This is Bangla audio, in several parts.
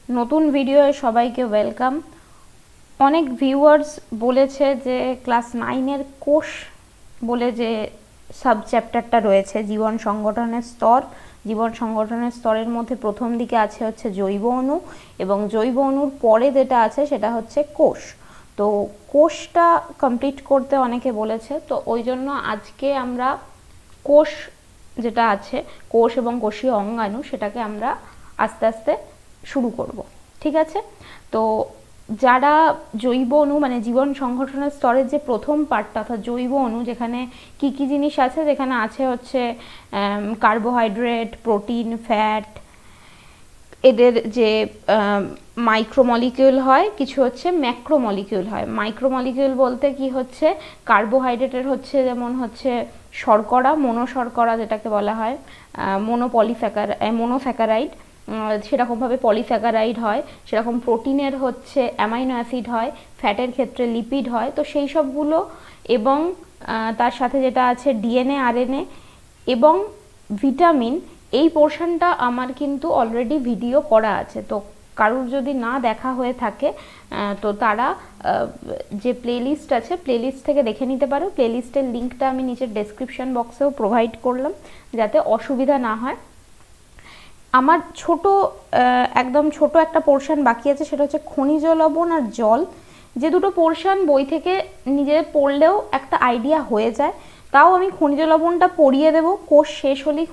নতুন ভিডিওয়ে সবাইকে ওয়েলকাম। অনেক ভিউয়ার্স বলেছে যে ক্লাস 9-এর কোষ বলে যে সাব চ্যাপ্টারটা রয়েছে, জীবন সংগঠনের স্তর। জীবন সংগঠনের স্তরের মধ্যে প্রথম দিকে আছে হচ্ছে জৈব অণু, এবং জৈব অণুর পরে যেটা আছে সেটা হচ্ছে কোষ। তো কোষটা কমপ্লিট করতে অনেকে বলেছে, তো ওই জন্য আজকে আমরা কোষ যেটা আছে, কোষ এবং কোষীয় অঙ্গাণু, সেটাকে আমরা আস্তে আস্তে শুরু করব। ঠিক আছে? তো যারা জৈব অণু মানে জীবন সংগঠনের স্তরের যে প্রথম পার্টটা অর্থাৎ জৈব অণু, যেখানে কি কি জিনিস আছে, যেখানে আছে হচ্ছে কার্বোহাইড্রেট, প্রোটিন, ফ্যাট, এদের যে মাইক্রোমলিকিউল হয়, কিছু হচ্ছে ম্যাক্রোমলিকিউল হয়। মাইক্রোমলিকিউল বলতে কি হচ্ছে, কার্বোহাইড্রেটের হচ্ছে যেমন হচ্ছে শর্করা, মনোশর্করা যেটাকে বলা হয়, মোনোস্যাকারাইড, সেরকমভাবে পলিস্যাকারাইড হয়। সেরকম প্রোটিনের হচ্ছে অ্যামাইনো অ্যাসিড হয়, ফ্যাটের ক্ষেত্রে লিপিড হয়। তো সেই সবগুলো, এবং তার সাথে যেটা আছে ডিএনএ, আরএনএ এবং ভিটামিন, এই পোর্শনটা আমার কিন্তু অলরেডি ভিডিও করা আছে। তো কারুর যদি না দেখা হয়ে থাকে তো তারা যে প্লেলিস্ট আছে, প্লেলিস্ট থেকে দেখে নিতে পারো। প্লেলিস্টের লিঙ্কটা আমি নিচের ডেসক্রিপশন বক্সেও প্রোভাইড করলাম, যাতে অসুবিধা না হয়। আমার একদম ছোট একটা পোর্শন বাকি আছে, সেটা হচ্ছে খনিজ লবণ আর জল। যে দুটো পোর্শন বই থেকে নিজে পড়লেও একটা আইডিয়া হয়ে যায়, তাও আমি খনিজ লবণটা পড়িয়ে দেবো। কোর্স শেষ হলেই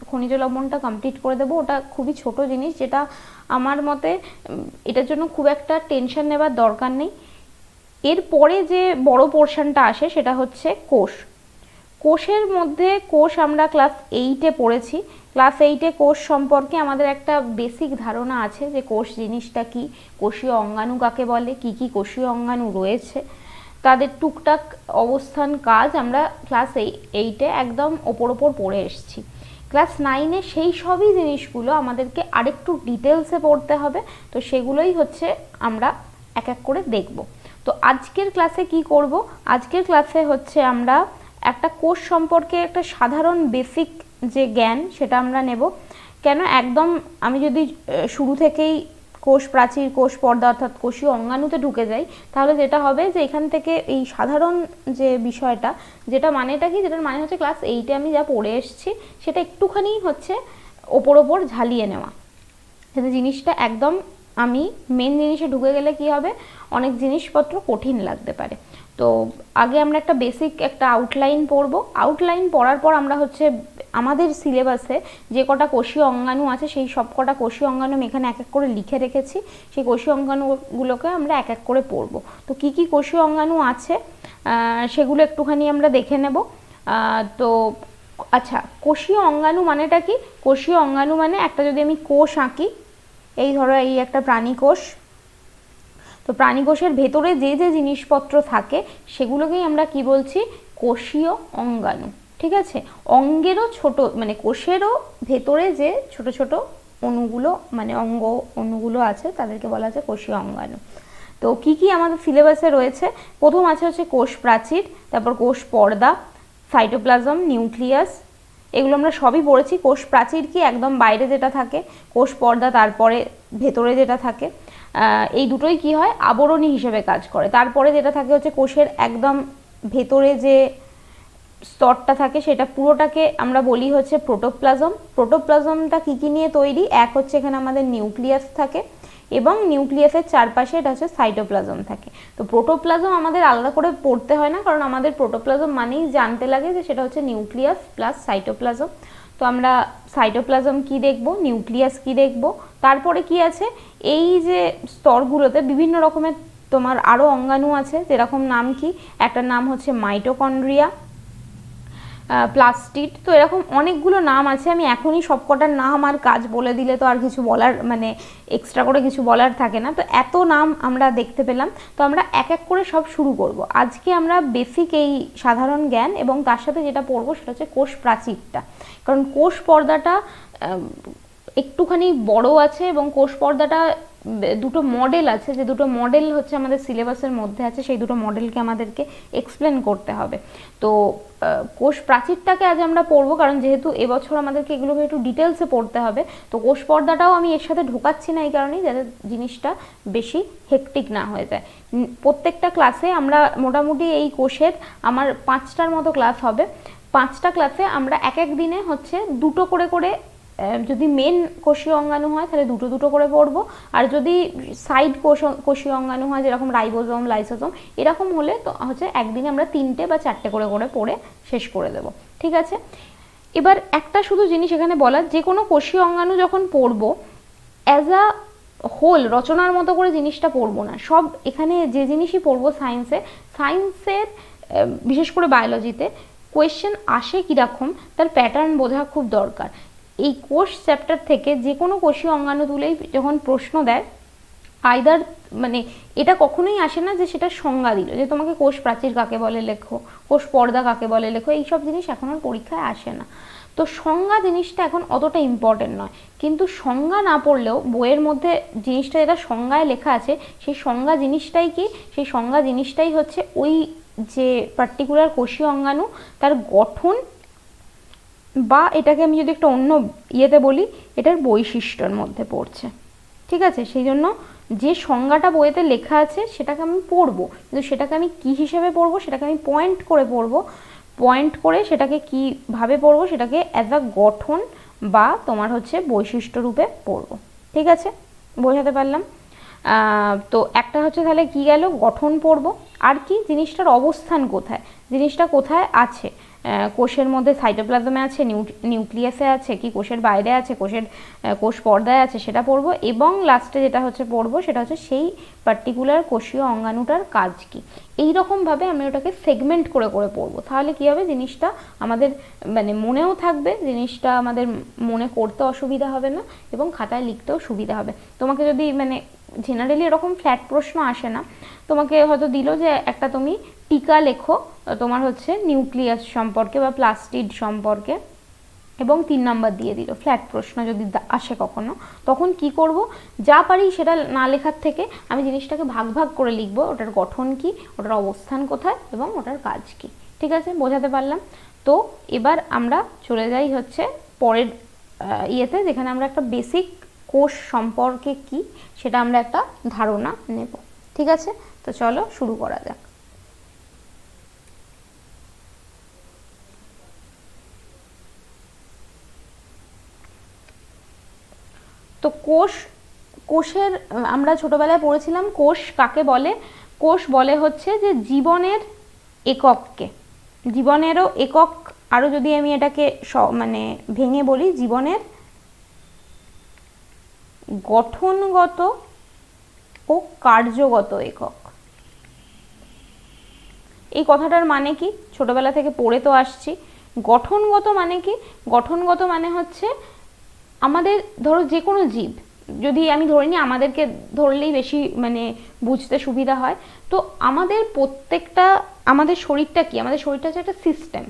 খনিজ লবণটা কমপ্লিট করে দেবো। ওটা খুবই ছোট জিনিস, যেটা আমার মতে এটার জন্য খুব একটা টেনশন নেবার দরকার নেই। এরপরে যে বড় পোর্শনটা আসে সেটা হচ্ছে কোষ। কোষের মধ্যে কোষ আমরা ক্লাস 8-এ পড়েছি। ক্লাস 8-এ কোষ সম্পর্কে আমাদের একটা বেসিক ধারণা আছে যে কোষ জিনিসটা কি, কোষীয় অঙ্গাণু কাকে বলে, কি কি কোষীয় অঙ্গাণু রয়েছে, তাদের টুকটাক অবস্থান, কাজ আমরা ক্লাস 8-এ একদম ওপর পড়ে এসেছি। ক্লাস 9-এ সেই সবই জিনিসগুলো আমাদেরকে আরেকটু ডিটেলসে পড়তে হবে। তো সেগুলোই হচ্ছে আমরা এক এক করে দেখব। তো আজকের ক্লাসে কি করব, আজকের ক্লাসে হচ্ছে আমরা একটা কোষ সম্পর্কে একটা সাধারণ বেসিক যে জ্ঞান, সেটা আমরা নেব। কেন, একদম আমি যদি শুরু থেকেই কোষ প্রাচীর, কোষ পর্দা অর্থাৎ কোষীয় অঙ্গাণুতে ঢুকে যাই, তাহলে যেটা হবে যে এখান থেকে এই সাধারণ যে বিষয়টা, যেটা মানেটা কি, যেটার মানে হচ্ছে ক্লাস 8-এ আমি যা পড়ে এসেছি সেটা একটুখানি হচ্ছে ওপর ঝালিয়ে নেওয়া। যাতে জিনিসটা একদম আমি মেন জিনিসে ঢুকে গেলে কি হবে, অনেক জিনিসপত্র কঠিন লাগতে পারে। তো আগে আমরা একটা বেসিক একটা আউটলাইন পড়বো। আউটলাইন পড়ার পর আমরা হচ্ছে আমাদের সিলেবাসে যে কটা কোষীয় অঙ্গাণু আছে, সেই সব কটা কোষীয় অঙ্গাণু আমি এখানে এক এক করে লিখে রেখেছি। সেই কোষীয় অঙ্গাণুগুলোকে আমরা এক এক করে পড়বো। তো কি কি কোষীয় অঙ্গাণু আছে সেগুলো একটুখানি আমরা দেখে নেব। তো আচ্ছা, কোষীয় অঙ্গাণু মানেটা কি? কোষীয় অঙ্গাণু মানে, একটা যদি আমি কোষ আঁকি, এই ধরো এই একটা প্রাণী কোষ, তো প্রাণী কোষের ভেতরে যে যে জিনিসপত্র থাকে সেগুলোকেই আমরা কি বলছি, কোষীয় অঙ্গাণু। ঠিক আছে? অঙ্গেরও ছোট মানে কোষেরও ভেতরে যে ছোট ছোট অণুগুলো মানে অণুগুলো আছে, তাদেরকে বলা হচ্ছে কোষীয় অঙ্গাণু। তো কি কি আমাদের সিলেবাসে রয়েছে, প্রথম আছে হচ্ছে কোষ প্রাচীর, তারপর কোষ পর্দা, সাইটোপ্লাজম, নিউক্লিয়াস, এগুলো আমরা সবই পড়েছি। কোষ প্রাচীর কি, একদম বাইরে যেটা থাকে, কোষ পর্দা তারপরে ভেতরে যেটা থাকে, এই দুটোই কি হয়, আবরণী হিসেবে কাজ করে। তারপরে যেটা থাকে হচ্ছে কোষের একদম ভেতরে যে স্তরটা থাকে, সেটা পুরোটাকে আমরা বলি হচ্ছে প্রোটোপ্লাজম। প্রোটোপ্লাজমটা কী কী নিয়ে তৈরি, এক হচ্ছে এখানে আমাদের নিউক্লিয়াস থাকে, এবং নিউক্লিয়াসের চারপাশে এটা হচ্ছে সাইটোপ্লাজম থাকে। তো প্রোটোপ্লাজম আমাদের আলাদা করে পড়তে হয় না, কারণ আমাদের প্রোটোপ্লাজম মানেই জানতে লাগে যে সেটা হচ্ছে নিউক্লিয়াস প্লাস সাইটোপ্লাজম। তো আমরা সাইটোপ্লাজম কি দেখব, নিউক্লিয়াস কি দেখব, তারপরে কি আছে, এই যে স্তরগুলোতে বিভিন্ন রকমের তোমার আরও অঙ্গাণু আছে, যেরকম নাম কি, একটা নাম হচ্ছে মাইটোকন্ড্রিয়া, প্লাস্টিড, তো এরকম অনেকগুলো নাম আছে। আমি এখনই সবকটার নাম আর কাজ বলে দিলে তো আর কিছু বলার মানে এক্সট্রা করে কিছু বলার থাকে না। তো এত নাম আমরা দেখতে পেলাম, তো আমরা এক এক করে সব শুরু করব। আজকে আমরা বেসিক এই সাধারণ জ্ঞান, এবং তার সাথে যেটা পড়বো সেটা হচ্ছে কোষ প্রাচীরটা, কারণ কোষ পর্দাটা একটুখানি বড় আছে, এবং কোষ পর্দাটা দুটো মডেল আছে, যে দুটো মডেল হচ্ছে আমাদের সিলেবাসের মধ্যে আছে, সেই দুটো মডেলকে আমাদেরকে এক্সপ্লেন করতে হবে। তো কোষ প্রাচীরটাকে আজ আমরা পড়বো, কারণ যেহেতু এবছর আমাদেরকে এগুলোকে একটু ডিটেলসে পড়তে হবে। তো কোষ পর্দাটাও আমি এর সাথে ঢোকাচ্ছি না এই কারণেই, যাতে জিনিসটা বেশি হেকটিক না হয়ে যায়। প্রত্যেকটা ক্লাসে আমরা মোটামুটি এই কোষের আমার 5টার মতো ক্লাস হবে। 5টা ক্লাসে আমরা এক এক দিনে হচ্ছে দুটো করে করে, যদি মেন কোষীয় অঙ্গাণু হয় তাহলে দুটো দুটো করে পড়বো, আর যদি সাইড কোষীয় অঙ্গাণু হয় যেরকম রাইবোজোম, লাইসোজোম, এরকম হলে তো হচ্ছে একদিনে আমরা 3টে বা 4টে করে করে পড়ে শেষ করে দেব। ঠিক আছে, এবার একটা শুধু জিনিস এখানে বলার, যে কোনো কোষীয় অঙ্গাণু যখন পড়বো অ্যাজ আ হোল রচনার মতো করে জিনিসটা পড়বো না। সব এখানে যে জিনিসই পড়বো সায়েন্সের বিশেষ করে বায়োলজিতে কোয়েশ্চেন আসে কীরকম তার প্যাটার্ন বোঝা খুব দরকার। এই কোষ চ্যাপ্টার থেকে যে কোনো কোষীয় অঙ্গাণু তুলেই যখন প্রশ্ন দেয়, আইদার মানে এটা কখনোই আসে না যে সেটা সংজ্ঞা দিল, যে তোমাকে কোষ প্রাচীর কাকে বলে লেখো, কোষ পর্দা কাকে বলে লেখো, এইসব জিনিস এখন আর পরীক্ষায় আসে না। তো সংজ্ঞা জিনিসটা এখন অতটা ইম্পর্টেন্ট নয়, কিন্তু সংজ্ঞা না পড়লেও বইয়ের মধ্যে জিনিসটা যেটা সংজ্ঞায় লেখা আছে সেই সংজ্ঞা জিনিসটাই কি, সেই সংজ্ঞা জিনিসটাই হচ্ছে ওই যে পার্টিকুলার কোষীয় অঙ্গাণু তার গঠন, বা এটাকে আমি যদি একটা অন্য ইয়েতে বলি এটার বৈশিষ্ট্যের মধ্যে পড়ছে। ঠিক আছে, সেই জন্য যে সংজ্ঞাটা বইতে লেখা আছে সেটাকে আমি পড়বো, কিন্তু সেটাকে আমি কি হিসেবে পড়বো, সেটাকে আমি পয়েন্ট করে পড়বো, পয়েন্ট করে সেটাকে কিভাবে পড়বো, সেটাকে অ্যাজ আ গঠন বা তোমার হচ্ছে বৈশিষ্ট্য রূপে পড়বো। ঠিক আছে, বোঝাতে পারলাম? তো একটা হচ্ছে তাহলে কি গেল, গঠন পড়বো, আর কি জিনিসটার অবস্থান কোথায়, জিনিসটা কোথায় আছে, কোষের মধ্যে সাইটোপ্লাজমে আছে, নিউক্লিয়াসে আছে, কি কোষের বাইরে আছে, কোষ পর্দায় আছে, সেটা পড়বো। এবং লাস্টে যেটা হচ্ছে পড়বো সেটা হচ্ছে সেই পার্টিকুলার কোষীয় অঙ্গাণুটার কাজ কি। এই রকমভাবে আমি ওটাকে সেগমেন্ট করে করে পড়বো, তাহলে কি হবে জিনিসটা আমাদের মানে মনেও থাকবে, জিনিসটা আমাদের মনে করতে অসুবিধা হবে না এবং খাতায় লিখতেও সুবিধা হবে। তোমাকে যদি মানে জেনারেলি এরকম ফ্ল্যাট প্রশ্ন আসে না, তোমাকে হয়তো দিল যে একটা তুমি টিকা লেখো তোমার হচ্ছে নিউক্লিয়াস সম্পর্কে বা প্লাস্টিড সম্পর্কে, এবং 3 নাম্বার দিয়ে দিল, ফ্ল্যাট প্রশ্ন যদি আসে কখনো, তখন কি করব, যা পারি সেটা না লেখার থেকে আমি জিনিসটাকে ভাগ ভাগ করে লিখবো, ওটার গঠন কি, ওটার অবস্থান কোথায় এবং ওটার কাজ কি। ঠিক আছে, বোঝাতে পারলাম? তো এবার আমরা চলে যাই হচ্ছে পরের ইয়েতে, যেখানে আমরা একটা বেসিক কোষ সম্পর্কে কি সেটা আমরা একটা ধারণা নেব। ঠিক আছে, তো চলো শুরু করা যাক। তো কোষের আমরা ছোটবেলায় পড়েছিলাম কোষ কাকে বলে। কোষ বলে হচ্ছে যে জীবনের একককে, জীবনেরও একক, আরো যদি আমি এটাকে মানে ভেঙে বলি, জীবনের গঠনগত ও কার্যগত একক। এই কথাটার মানে কি, ছোটবেলা থেকে পড়ে তো আসছি। গঠনগত মানে কি, গঠনগত মানে হচ্ছে আমাদের ধরো যে কোনো জীব, যদি আমি ধরে নিই, আমাদেরকে ধরলেই বেশি মানে বুঝতে সুবিধা হয়। তো আমাদের প্রত্যেকটা, আমাদের শরীরটা কি, আমাদের শরীরটা হচ্ছে একটা সিস্টেম,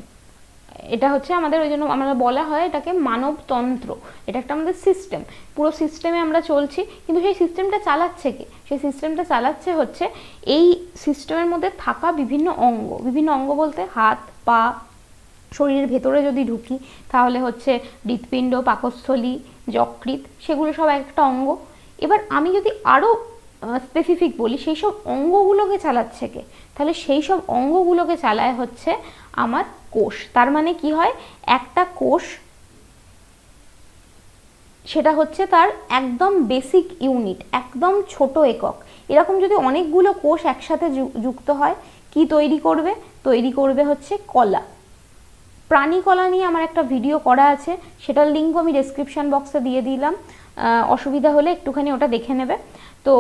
এটা হচ্ছে আমাদের, ওই জন্য আমরা বলা হয় এটাকে মানবতন্ত্র, এটা একটা আমাদের সিস্টেম, পুরো সিস্টেমে আমরা চলছি। কিন্তু সেই সিস্টেমটা চালাচ্ছে কে, সেই সিস্টেমটা চালাচ্ছে হচ্ছে এই সিস্টেমের মধ্যে থাকা বিভিন্ন অঙ্গ। বিভিন্ন অঙ্গ বলতে হাত পা, শরীরের ভেতরে যদি ঢুকি তাহলে হচ্ছে হৃৎপিণ্ড, পাকস্থলী, যকৃৎ, সেগুলো সব একটা অঙ্গ। এবার আমি যদি আরও স্পেসিফিক বলি, সেই সব অঙ্গগুলোকে চালাচ্ছে কে, তাহলে সেই সব অঙ্গগুলোকে চালায় হচ্ছে আমার কোষ। তার মানে কি হয়, একটা কোষ সেটা হচ্ছে তার একদম বেসিক ইউনিট, একদম ছোট একক। এরকম যদি অনেকগুলো কোষ একসাথে যুক্ত হয়, কি তৈরি করবে, তৈরি করবে হচ্ছে কলা। প্রাণী কলা নিয়ে আমার একটা ভিডিও করা আছে, সেটার লিঙ্ক আমি ডেসক্রিপশন বক্সে দিয়ে দিলাম, অসুবিধা হলে একটুখানি ওটা দেখে নেবে। তো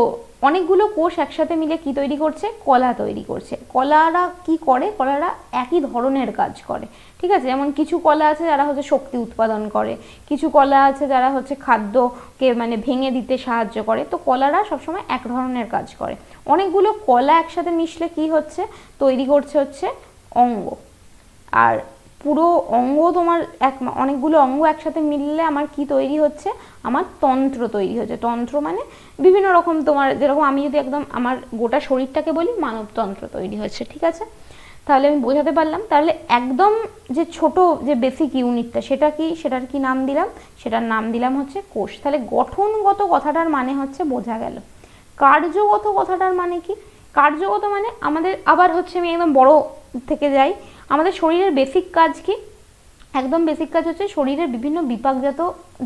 অনেকগুলো কোষ একসাথে মিলে কি তৈরি করছে, কলা তৈরি করছে। কলারা কি করে, কলারা একই ধরনের কাজ করে। ঠিক আছে, যেমন কিছু কলা আছে যারা হচ্ছে শক্তি উৎপাদন করে, কিছু কলা আছে যারা হচ্ছে খাদ্যকে মানে ভেঙে দিতে সাহায্য করে। তো কলারা সবসময় এক ধরনের কাজ করে। অনেকগুলো কলা একসাথে মিশলে কি হচ্ছে, তৈরি করছে হচ্ছে অঙ্গ। আর পুরো অঙ্গ তোমার অনেকগুলো অঙ্গ একসাথে মিললে আমার কি তৈরি হচ্ছে, আমার তন্ত্র তৈরি হচ্ছে। তন্ত্র মানে বিভিন্ন রকম, তোমার যেরকম আমি যদি একদম আমার গোটা শরীরটাকে বলি, মানবতন্ত্র তৈরি হচ্ছে। ঠিক আছে, তাহলে আমি বোঝাতে পারলাম। তাহলে একদম যে ছোট যে বেসিক ইউনিটটা, সেটা কি, সেটার কি নাম দিলাম, সেটার নাম দিলাম হচ্ছে কোষ। তাহলে গঠনগত কথাটার মানে হচ্ছে বোঝা গেল। কার্যগত কথাটার মানে কি, কার্যগত মানে আমাদের আবার হচ্ছে, আমি একদম বড় থেকে যাই, আমাদের শরীরের বেসিক কাজ কি, একদম বেসিক কাজ হচ্ছে শরীরের বিভিন্ন বিপাকজাত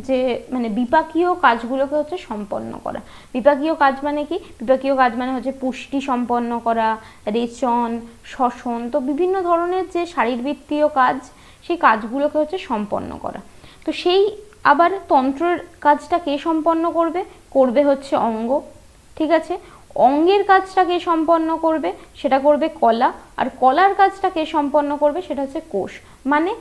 যে মানে বিপাকীয় কাজগুলোকে হচ্ছে সম্পন্ন করা। বিপাকীয় কাজ মানে কি, বিপাকীয় কাজ মানে হচ্ছে পুষ্টি সম্পন্ন করা, রেচন, শ্বসন, তো বিভিন্ন ধরনের যে শারীরবৃত্তীয় কাজ, সেই কাজগুলোকে হচ্ছে সম্পন্ন করা। তো সেই আবার তন্ত্রের কাজটা কে সম্পন্ন করবে, করবে হচ্ছে অঙ্গ। ঠিক আছে, অঙ্গের কাজটা কে সম্পন্ন করবে, সেটা করবে কলা, আর কলার কাজটা কে সম্পন্ন করবে, সেটা হচ্ছে কোষ। মানে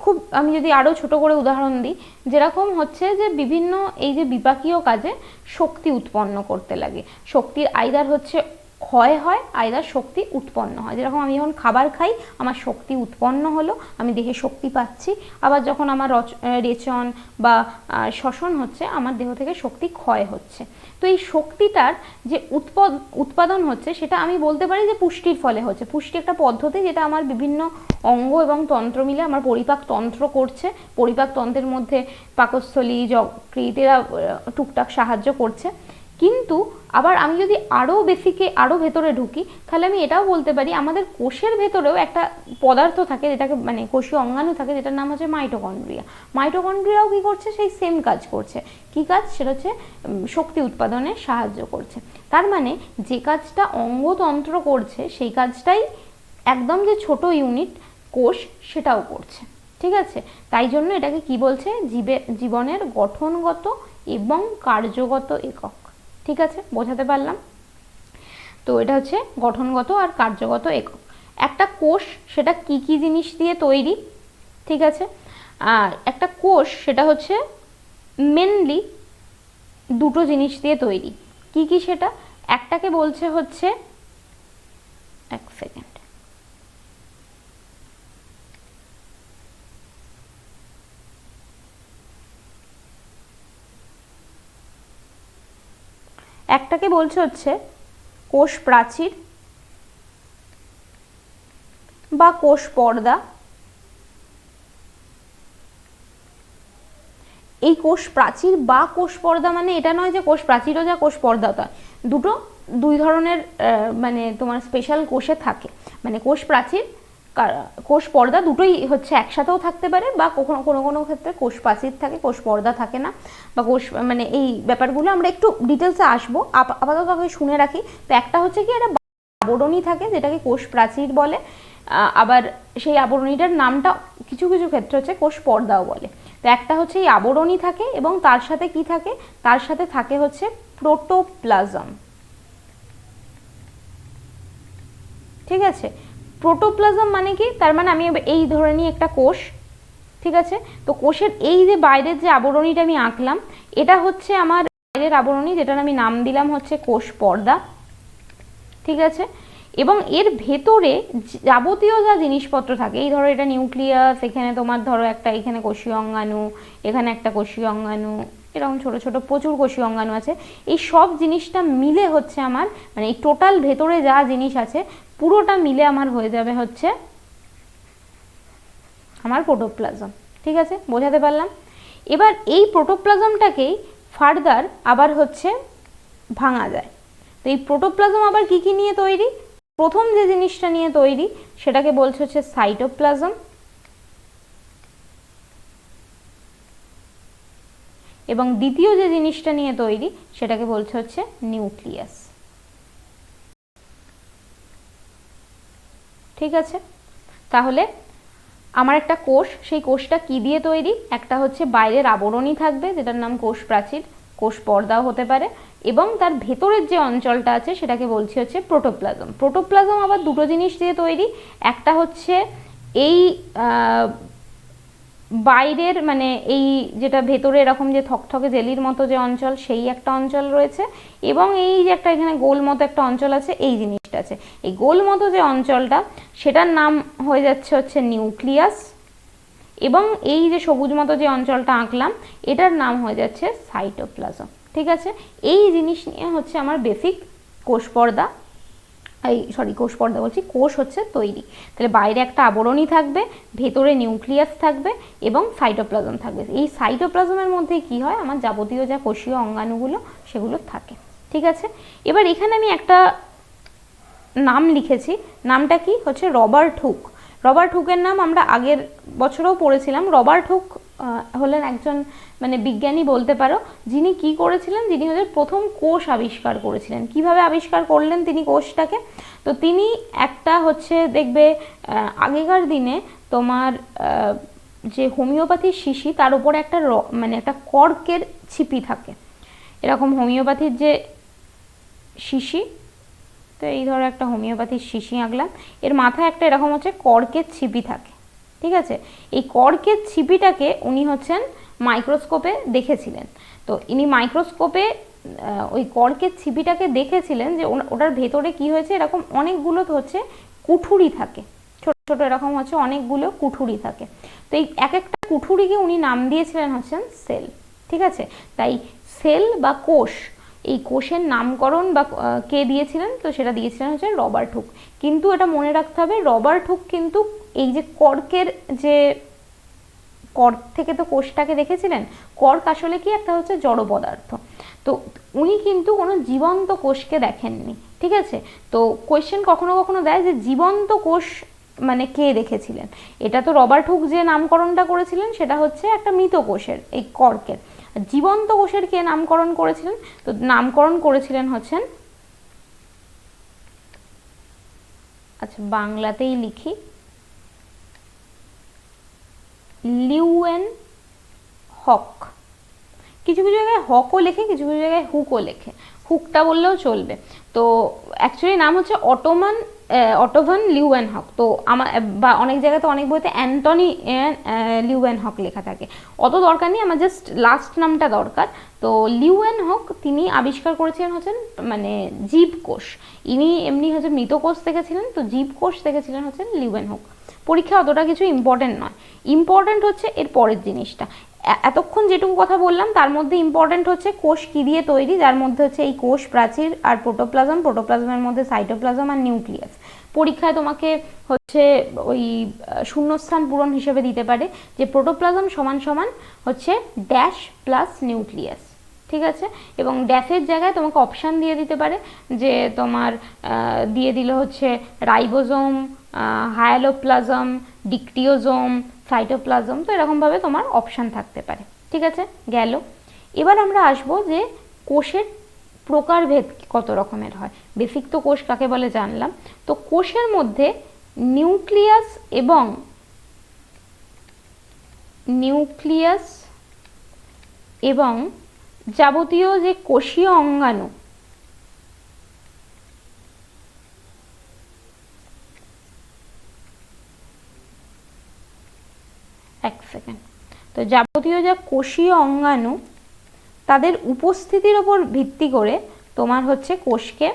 খুব আমি যদি আরও ছোট করে উদাহরণ দিই, যেরকম হচ্ছে যে বিভিন্ন এই যে বিপাকীয় কাজে শক্তি উৎপন্ন করতে লাগে, শক্তির আইদার হচ্ছে ক্ষয় হয়, আইদার শক্তি উৎপন্ন হয়। যেরকম আমি যখন খাবার খাই, আমার শক্তি উৎপন্ন হলো, আমি দেহে শক্তি পাচ্ছি, আবার যখন আমার রেচন বা শ্বসন হচ্ছে, আমার দেহ থেকে শক্তি ক্ষয় হচ্ছে। তো এই শক্তিটার যে উৎপাদন হচ্ছে, সেটা আমি বলতে পারি যে পুষ্টির ফলে হচ্ছে। পুষ্টি একটা পদ্ধতি, যেটা আমার বিভিন্ন অঙ্গ এবং তন্ত্র মিলে আমার পরিপাক তন্ত্র করছে। পরিপাক তন্ত্রের মধ্যে পাকস্থলী, যকৃৎ, এরা টুকটাক সাহায্য করছে। কিন্তু আবার আমি যদি আরও বেসিকে, আরও ভেতরে ঢুকি, তাহলে আমি এটাও বলতে পারি আমাদের কোষের ভেতরেও একটা পদার্থ থাকে, যেটাকে মানে কোষীয় অঙ্গাণু থাকে, যেটার নাম হচ্ছে মাইটোকন্ড্রিয়া। মাইটোকন্ড্রিয়াও কি করছে, সেই সেম কাজ করছে। কি কাজ, সেটা হচ্ছে শক্তি উৎপাদনে সাহায্য করছে। তার মানে যে কাজটা অঙ্গতন্ত্র করছে, সেই কাজটাই একদম যে ছোট ইউনিট কোষ, সেটাও করছে। ঠিক আছে, তাই জন্য এটাকে কি বলছে, জীবনের গঠনগত এবং কার্যগত একক। ঠিক আছে, বোঝাতে পারলাম? তো এটা হচ্ছে গঠনগত আর কার্যগত একক। একটা কোষ, সেটা কি কি জিনিস দিয়ে তৈরি? ঠিক আছে, আর একটা কোষ সেটা হচ্ছে মেনলি দুটো জিনিস দিয়ে তৈরি। কি কি সেটা? একটাকে বলছে হচ্ছে, এক সেকেন্ড, একটাকে বলছে হচ্ছে কোষ প্রাচীর বা কোষ পর্দা। এই কোষ প্রাচীর বা কোষ পর্দা মানে এটা নয় যে কোষ প্রাচীরও যা কোষ পর্দাও তা, দুই ধরনের মানে তোমার স্পেশাল কোষে থাকে। মানে কোষ প্রাচীর, কোষ পর্দা দুটোই হচ্ছে একসাথেও থাকতে পারে, বা কখনো কোনো কোনো ক্ষেত্রে কোষ প্রাচীর থাকে, কোষ পর্দা থাকে না, বা কোষ মানে এই ব্যাপারগুলো আমরা একটু ডিটেলসে আসবো, আপাতত আগে শুনে রাখি। তো একটা হচ্ছে কি, একটা আবরণী থাকে, যেটাকে কোষ প্রাচীর বলে, আবার সেই আবরণীটার নামটা কিছু কিছু ক্ষেত্রে হচ্ছে কোষ পর্দাও বলে। তো একটা হচ্ছে এই আবরণী থাকে, এবং তার সাথে কি থাকে, তার সাথে থাকে হচ্ছে প্রোটোপ্লাজম। ঠিক আছে, প্রোটোপ্লাজম মানে কি, তার মানে আমি এই ধরে নিই একটা কোষ। ঠিক আছে, তো কোষের এই যে বাইরের যে আবরণীটা আমি আঁকলাম, এটা হচ্ছে আমার বাইরের আবরণী, যেটার আমি নাম দিলাম হচ্ছে কোষ পর্দা। ঠিক আছে, এবং এর ভেতরে যাবতীয় যা জিনিসপত্র থাকে, এই ধরো এটা নিউক্লিয়াস, এখানে তোমার ধরো একটা, এখানে কোষীয় অঙ্গাণু, এখানে একটা কোষীয় অঙ্গাণু, এরকম ছোট ছোট প্রচুর কোষীয় অঙ্গাণু আছে। এই সব জিনিসটা মিলে হচ্ছে আমার, মানে এই টোটাল ভেতরে যা জিনিস আছে পুরোটা মিলে আমার হয়ে যাবে হচ্ছে আমার প্রোটোপ্লাজম। ঠিক আছে, বোঝাতে পারলাম? এবার এই প্রোটোপ্লাজমটাকেই ফার্দার আবার হচ্ছে ভাঙা যায়। তো এই প্রোটোপ্লাজম আবার কি কি নিয়ে তৈরি? প্রথম যে জিনিসটা নিয়ে তৈরি, সেটাকে বলছে হচ্ছে সাইটোপ্লাজম, এবং দ্বিতীয় যে জিনিসটা নিয়ে তৈরি, সেটাকে বলছে হচ্ছে নিউক্লিয়াস। ঠিক আছে, তাহলে আমার একটা কোষ, সেই কোষটা কি দিয়ে তৈরি? একটা হচ্ছে বাইরের আবরণী থাকবে, যেটার নাম কোষ প্রাচীর, কোষ পর্দাও হতে পারে, এবং তার ভেতরের যে অঞ্চলটা আছে সেটাকে বলছি হচ্ছে প্রোটোপ্লাজম। প্রোটোপ্লাজম আবার দুটো জিনিস দিয়ে তৈরি, একটা হচ্ছে এই বাইরের মানে এই যেটা ভেতরে এরকম যে থকথকে জেলির মতো যে অঞ্চল, সেই একটা অঞ্চল রয়েছে, এবং এই যে একটা এখানে গোল মতো একটা অঞ্চল আছে, এই জিনিসটা আছে। এই গোল মতো যে অঞ্চলটা, সেটার নাম হয়ে যাচ্ছে হচ্ছে নিউক্লিয়াস, এবং এই যে সবুজ মতো যে অঞ্চলটা আঁকলাম, এটার নাম হয়ে যাচ্ছে সাইটোপ্লাজম। ঠিক আছে, এই জিনিস নিয়ে হচ্ছে আমার বেসিক কোষ পর্দা, কোষ পর্দা বলছি, কোষ হচ্ছে তৈরি। তাহলে বাইরে একটা আবরণী থাকবে, ভেতরে নিউক্লিয়াস থাকবে, এবং সাইটোপ্লাজম থাকবে। এই সাইটোপ্লাজমের মধ্যে কি হয়, আমার যাবতীয় যা কোষীয় অঙ্গাণুগুলো সেগুলো থাকে। ঠিক আছে, এবার এখানে আমি একটা নাম লিখেছি, নামটা কি হচ্ছে রবার্ট হুক। রবার্ট হুকের নাম আমরা আগের বছরও পড়েছিলাম। রবার্ট হুক হলেন একজন মানে বিজ্ঞানী বলতে পারো, যিনি কি করেছিলেন, যিনি হচ্ছে প্রথম কোষ আবিষ্কার করেছিলেন। কিভাবে আবিষ্কার করলেন তিনি কোষটাকে, তো তিনি একটা হচ্ছে দেখবে আগেকার দিনে তোমার যে হোমিওপ্যাথির শিশি, তার উপরে একটা মানে একটা কর্কের ছিপি থাকে, এরকম হোমিওপ্যাথির যে শিশি, তো এই ধরো একটা হোমিওপ্যাথির শিশি আঁকলাম, এর মাথায় একটা এরকম হচ্ছে কর্কের ছিপি থাকে। ঠিক আছে, এই কর্কের ছিপিটাকে উনি হচ্ছেন মাইক্রোস্কোপে দেখেছিলেন। তো ইনি মাইক্রোস্কোপে ওই কর্কের ছিপিটাকে দেখেছিলেন যে ওটার ভেতরে কি হয়েছে, এরকম অনেকগুলো হচ্ছে কুঠুরি থাকে, ছোট ছোট এরকম হচ্ছে অনেকগুলো কুঠুরি থাকে। তো এই এক একটা কুঠুরিকে উনি নাম দিয়েছিলেন হচ্ছেন সেল। ঠিক আছে, তাই সেল বা কোষ, এই কোষের নামকরণ বা কে দিয়েছিলেন, তো সেটা দিয়েছিলেন হচ্ছে রবার্ট হুক। কিন্তু এটা মনে রাখতে হবে, রবার্ট হুক কিন্তু এই যে কর্কের যে কর্ক থেকে তো কোষটাকে দেখেছিলেন, কর্ক আসলে কি একটা হচ্ছে জড় পদার্থ, তো উনি কিন্তু কোনো জীবন্ত কোষকে দেখেননি। ঠিক আছে, তো কোয়েশ্চেন কখনো কখনো দেয় যে জীবন্ত কোষ মানে কে দেখেছিলেন, এটা তো রবার্ট হুক যে নামকরণটা করেছিলেন সেটা হচ্ছে একটা মৃত কোষের, এই কর্কের। জীবন্ত কোষের কে নামকরণ করেছিলেন, তো নামকরণ করেছিলেন হচ্ছেন, আচ্ছা বাংলাতেই লিখি, লিউয়েন হক। কিছু কিছু জায়গায় হকও লেখে, কিছু কিছু জায়গায় হুকও লেখে, হুকটা বললেও চলবে। তো অ্যাকচুয়ালি নাম হচ্ছে অটোভান লিউয়েন হক। তো আমার বা অনেক জায়গায় তো অনেক বইতে অ্যান্টনি লিউয়েন হক লেখা থাকে, অত দরকার নেই, আমার জাস্ট লাস্ট নামটা দরকার। তো লিউয়েন হক তিনি আবিষ্কার করেছিলেন হচ্ছেন মানে জীবকোষ। ইনি এমনি হচ্ছে মৃত কোষ দেখেছিলেন, তো জীবকোষ দেখেছিলেন হচ্ছেন লিউয়েন হক। পরীক্ষা অতটা কিছু ইম্পর্টেন্ট নয়, ইম্পর্টেন্ট হচ্ছে এর পরের জিনিসটা। এতক্ষণ যেটুকু কথা বললাম তার মধ্যে ইম্পর্টেন্ট হচ্ছে কোষ কী দিয়ে তৈরি, যার মধ্যে হচ্ছে এই কোষ প্রাচীর আর প্রোটোপ্লাজম, প্রোটোপ্লাজমের মধ্যে সাইটোপ্লাজম আর নিউক্লিয়াস। পরীক্ষায় তোমাকে হচ্ছে ওই শূন্যস্থান পূরণ হিসেবে দিতে পারে যে প্রোটোপ্লাজম সমান সমান হচ্ছে ড্যাশ প্লাস নিউক্লিয়াস। ঠিক আছে, এবং ড্যাশের জায়গায় তোমাকে অপশান দিয়ে দিতে পারে, যে তোমার দিয়ে দিল হচ্ছে রাইবোজোম, হায়ালোপ্লাজম, ডিকটিওজোম, সাইটোপ্লাজম, তো এরকমভাবে তোমার অপশান থাকতে পারে। ঠিক আছে, গেল। এবার আমরা আসব যে কোষের প্রকারভেদ কত রকমের হয়। বেসিক তো কোষ কাকে বলে জানলাম, তো কোষের মধ্যে নিউক্লিয়াস এবং যাবতীয় যে কোষীয় অঙ্গাণু, এক সেকেন্ড, তো যাবতীয় যা কোষীয় অঙ্গাণু তাদের উপস্থিতির ওপর ভিত্তি করে তোমার হচ্ছে কোষকে